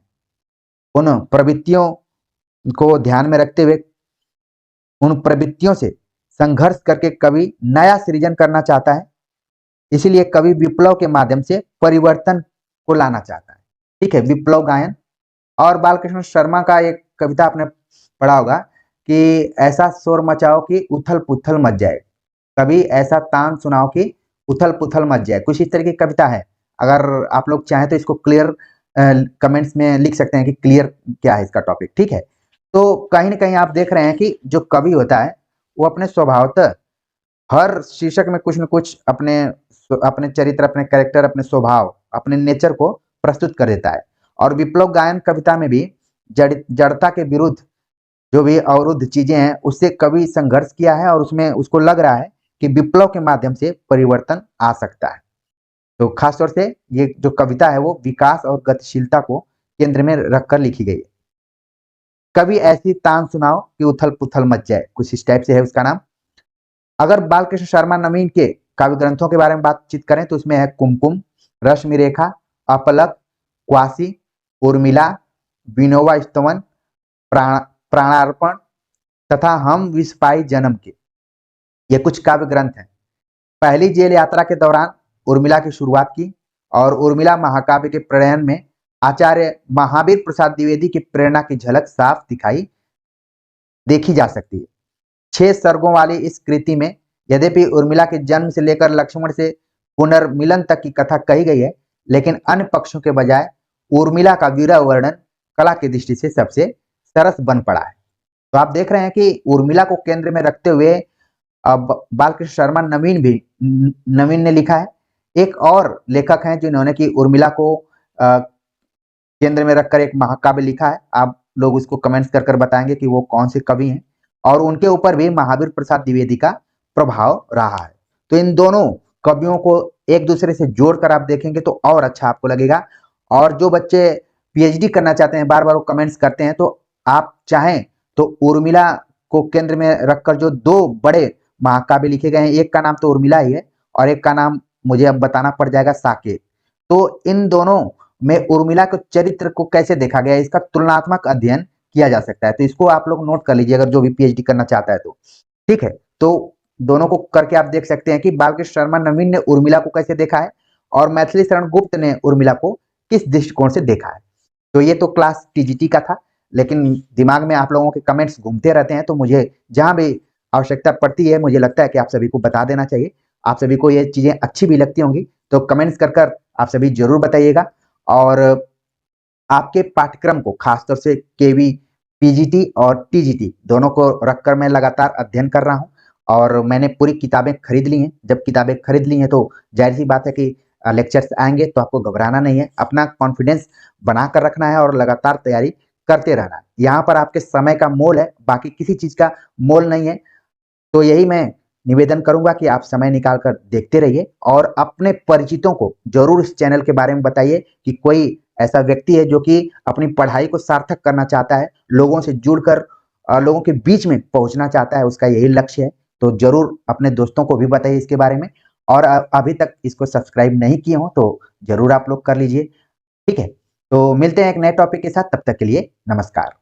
उन प्रवृत्तियों को ध्यान में रखते हुए उन प्रवृत्तियों से संघर्ष करके कवि नया सृजन करना चाहता है। इसीलिए कवि विप्लव के माध्यम से परिवर्तन को लाना चाहता है। ठीक है, विप्लव गायन। और बालकृष्ण शर्मा का एक कविता आपने पढ़ा होगा कि ऐसा शोर मचाओ कि उथल पुथल मच जाए, कभी ऐसा तान सुनाओ कि उथल पुथल मच जाए। कुछ इस तरह की कविता है। अगर आप लोग चाहें तो इसको क्लियर कमेंट्स में लिख सकते हैं कि क्लियर क्या है इसका टॉपिक। ठीक है, तो कहीं ना कहीं आप देख रहे हैं कि जो कवि होता है वो अपने स्वभावतः हर शीर्षक में कुछ न कुछ अपने चरित्र, अपने कैरेक्टर, अपने स्वभाव, अपने नेचर को प्रस्तुत कर देता है। और विप्लव गायन कविता में भी जड़ता के विरुद्ध जो भी अवरुद्ध चीजें हैं उससे कवि संघर्ष किया है और उसमें उसको लग रहा है कि विप्लव के माध्यम से परिवर्तन आ सकता है। तो खासतौर से ये जो कविता है वो विकास और गतिशीलता को केंद्र में रखकर लिखी गई है। कभी ऐसी तान सुनाओ कि उथल पुथल मच जाए, कुछ इस टाइप से है उसका नाम। अगर बालकृष्ण शर्मा नवीन के काव्य ग्रंथों के बारे में बातचीत करें तो इसमें है कुमकुम, रश्मि रेखा, अपलक, क्वासी, उर्मिला, विनोबा स्तवन, प्राणार्पण तथा हम विस्पाई जन्म के, ये कुछ काव्य ग्रंथ हैं। पहली जेल यात्रा के दौरान उर्मिला की शुरुआत की और उर्मिला महाकाव्य के प्रणयन में आचार्य महावीर प्रसाद द्विवेदी की प्रेरणा की झलक साफ देखी जा सकती है। 6 सर्गों वाली इस कृति में यद्यपि उर्मिला के जन्म से लेकर लक्ष्मण से पुनर्मिलन तक की कथा कही गई है, लेकिन अन्य पक्षों के बजाय उर्मिला का विरह वर्णन कला की दृष्टि से सबसे सरस बन पड़ा है। तो आप देख रहे हैं कि उर्मिला को केंद्र में रखते हुए अब बालकृष्ण शर्मा नवीन ने लिखा है। एक और लेखक हैं जिन्होंने कि उर्मिला को केंद्र में रखकर एक महाकाव्य लिखा है। आप लोग उसको कमेंट्स कर कर बताएंगे कि वो कौन से कवि हैं। और उनके ऊपर भी महावीर प्रसाद द्विवेदी का प्रभाव रहा है। तो इन दोनों कवियों को एक दूसरे से जोड़कर आप देखेंगे तो और अच्छा आपको लगेगा। और जो बच्चे पीएचडी करना चाहते हैं, बार बार वो कमेंट्स करते हैं, तो आप चाहें तो उर्मिला को केंद्र में रखकर जो 2 बड़े महाकाव्य लिखे गए हैं, एक का नाम तो उर्मिला ही है और एक का नाम मुझे अब बताना पड़ जाएगा साकेत। तो इन दोनों में उर्मिला के चरित्र को कैसे देखा गया है इसका तुलनात्मक अध्ययन किया जा सकता है। तो इसको आप लोग नोट कर लीजिए अगर जो भी पीएचडी करना चाहता है तो। ठीक है, तो दोनों को करके आप देख सकते हैं कि बालकृष्ण शर्मा नवीन ने उर्मिला को कैसे देखा है और मैथिली शरण गुप्त ने उर्मिला को किस दृष्टिकोण से देखा है। तो ये तो क्लास टीजीटी का था, लेकिन दिमाग में आप लोगों के कमेंट्स घूमते रहते हैं तो मुझे जहां भी आवश्यकता पड़ती है मुझे लगता है कि आप सभी को बता देना चाहिए। आप सभी को ये चीजें अच्छी भी लगती होंगी तो कमेंट्स कर कर आप सभी जरूर बताइएगा। और आपके पाठ्यक्रम को खासतौर से केवी, पीजीटी और टीजीटी दोनों को रखकर मैं लगातार अध्ययन कर रहा हूं और मैंने पूरी किताबें खरीद ली हैं। जब किताबें खरीद ली हैं तो जाहिर सी बात है कि लेक्चर्स आएंगे तो आपको घबराना नहीं है, अपना कॉन्फिडेंस बना कर रखना है और लगातार तैयारी करते रहना है। यहाँ पर आपके समय का मोल है, बाकी किसी चीज का मोल नहीं है। तो यही मैं निवेदन करूंगा कि आप समय निकाल कर देखते रहिए और अपने परिचितों को जरूर इस चैनल के बारे में बताइए कि कोई ऐसा व्यक्ति है जो कि अपनी पढ़ाई को सार्थक करना चाहता है, लोगों से जुड़कर लोगों के बीच में पहुंचना चाहता है, उसका यही लक्ष्य है। तो जरूर अपने दोस्तों को भी बताइए इसके बारे में। और अभी तक इसको सब्सक्राइब नहीं किए हो तो जरूर आप लोग कर लीजिए। ठीक है, तो मिलते हैं एक नए टॉपिक के साथ, तब तक के लिए नमस्कार।